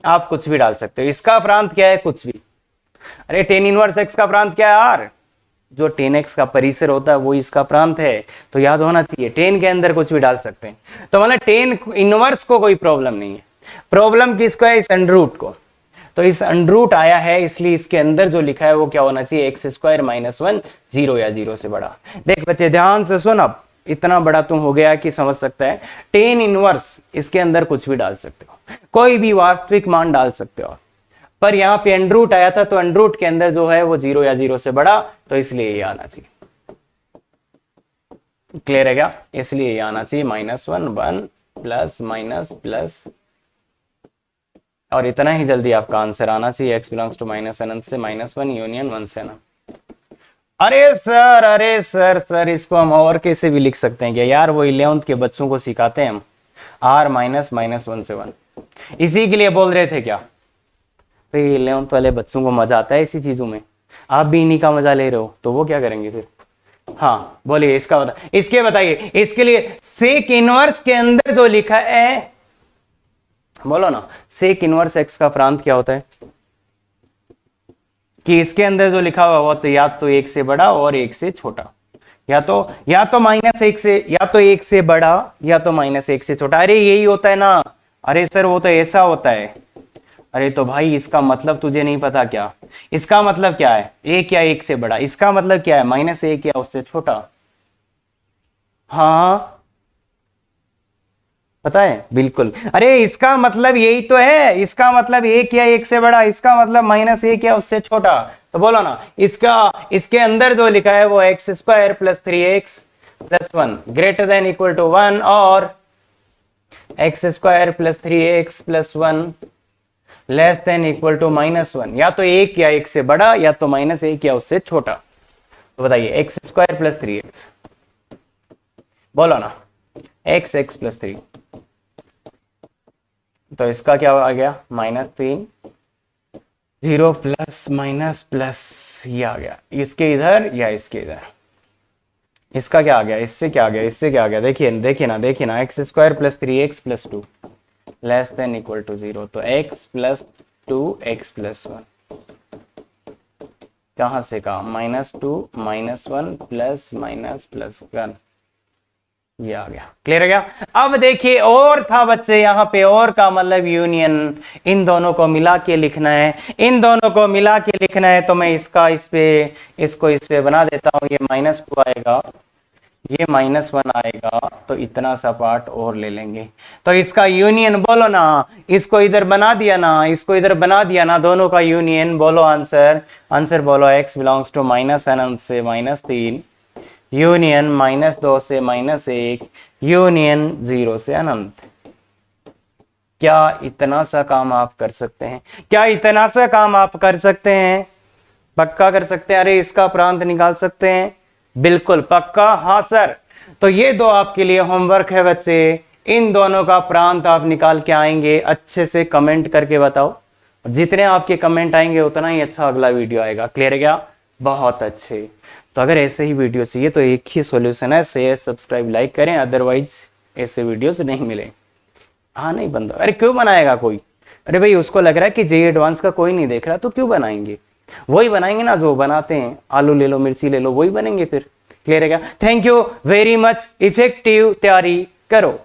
आप कुछ भी डाल सकते हो। इसका प्रांत क्या है, कुछ भी। अरे tan इनवर्स x का प्रांत क्या है, r। जो tan x का परिसर होता है वो इसका प्रांत है, तो याद होना चाहिए। tan के अंदर कुछ भी डाल सकते हैं, तो मतलब tan इनवर्स को कोई प्रॉब्लम नहीं है। प्रॉब्लम किसको है, इस अंडरूट को। तो इस अंडरूट आया है, इसलिए इसके अंदर जो लिखा है वो क्या होना चाहिए, x² - 1, 0 या 0 से बड़ा। देख बच्चे ध्यान से सुन, अब इतना बड़ा तुम हो गया कि समझ सकता है। tan इनवर्स, इसके अंदर कुछ भी डाल सकते हो, कोई भी वास्तविक मान डाल सकते हो। पर यहाँ पे अंडरूट आया था, तो अंडरूट के अंदर जो है वो 0 या 0 से बड़ा, तो इसलिए ये आना चाहिए। क्लियर है क्या? इसलिए ये आना चाहिए -1, 1 प्लस माइनस प्लस, और इतना ही जल्दी आपका आंसर आना चाहिए, x बिलोंग्स टू -, से -1 यूनियन 1 से ना। अरे सर इसको हम और कैसे भी लिख सकते हैं क्या यार, वो 11th के बच्चों को सिखाते हैं हम, r माइनस माइनस 1 से 1, इसी के लिए बोल रहे थे क्या भाई 11th वाले बच्चों को मजा आता है इसी चीजों में, आप भी इन्हीं का मजा ले रहे हो, तो वो क्या करेंगे फिर। हाँ बोलिए इसका बता, इसके बताइए, इसके लिए सेक इनवर्स के अंदर जो लिखा है, बोलो ना, सेक इनवर्स एक्स का प्रांत क्या होता है, कि इसके अंदर जो लिखा हुआ तो या तो एक से बड़ा और एक से छोटा, या तो माइनस एक से, या तो एक से बड़ा या तो माइनस एक से छोटा। अरे यही होता है ना, अरे सर वो तो ऐसा होता है। अरे तो भाई इसका मतलब तुझे नहीं पता क्या, इसका मतलब क्या है, एक या एक से बड़ा, इसका मतलब क्या है माइनस एक या उससे छोटा। हाँ पता है बिल्कुल, अरे इसका मतलब यही तो है, इसका मतलब एक या एक से बड़ा, इसका मतलब माइनस एक या उससे छोटा। तो बोलो ना, इसके अंदर जो लिखा है वो x square plus 3x plus 1 greater than equal to 1 और x square plus 3x plus 1 less than equal to minus 1, या तो एक या एक से बड़ा या तो माइनस एक या उससे छोटा। तो बताइए एक्स स्क्वायर प्लस 3x, बोलो ना एक्स प्लस 3, तो इसका क्या आ गया -3, 0 प्लस माइनस प्लस ये आ गया, इसके इधर या इसके इधर, इसका क्या आ गया, इससे क्या आ गया, इससे क्या आ गया, देखिए ना x square plus 3x plus 2 less than equal to 0, तो x प्लस 2 x प्लस 1 कहां से कहा, -2 -1 प्लस माइनस प्लस 1, ये आ गया, क्लियर है क्या। अब देखिए और था बच्चे यहाँ पे, और का मतलब यूनियन, इन दोनों को मिला के लिखना है, इन दोनों को मिला के लिखना है, तो मैं इसका इसको इस पे बना देता हूँ, ये -2 आएगा, ये -1 आएगा, तो इतना सा पार्ट और ले लेंगे, तो इसका यूनियन बोलो ना, इसको इधर बना दिया ना, इसको इधर बना दिया ना, दोनों का यूनियन बोलो, आंसर बोलो, x बिलोंग्स टू माइनस अनंत से -3 यूनियन -2 से -1 यूनियन 0 से अनंत। क्या इतना सा काम आप कर सकते हैं, क्या इतना सा काम आप कर सकते हैं, पक्का कर सकते हैं, अरे इसका प्रांत निकाल सकते हैं, बिल्कुल पक्का, हाँ सर। तो ये दो आपके लिए होमवर्क है बच्चे, इन दोनों का प्रांत आप निकाल के आएंगे, अच्छे से कमेंट करके बताओ, जितने आपके कमेंट आएंगे उतना ही अच्छा अगला वीडियो आएगा, क्लियर है क्या, बहुत अच्छे। तो अगर ऐसे ही वीडियो चाहिए तो एक ही सॉल्यूशन है, शेयर सब्सक्राइब लाइक करें, अदरवाइज ऐसे वीडियोस नहीं मिले। हाँ नहीं बनता, अरे क्यों बनाएगा कोई, अरे भाई उसको लग रहा है कि जेईई एडवांस का कोई नहीं देख रहा, तो क्यों बनाएंगे, वही बनाएंगे ना जो बनाते हैं, आलू ले लो मिर्ची ले लो, वही बनेंगे फिर, क्लियर है क्या। Thank you very much, effective तैयारी करो।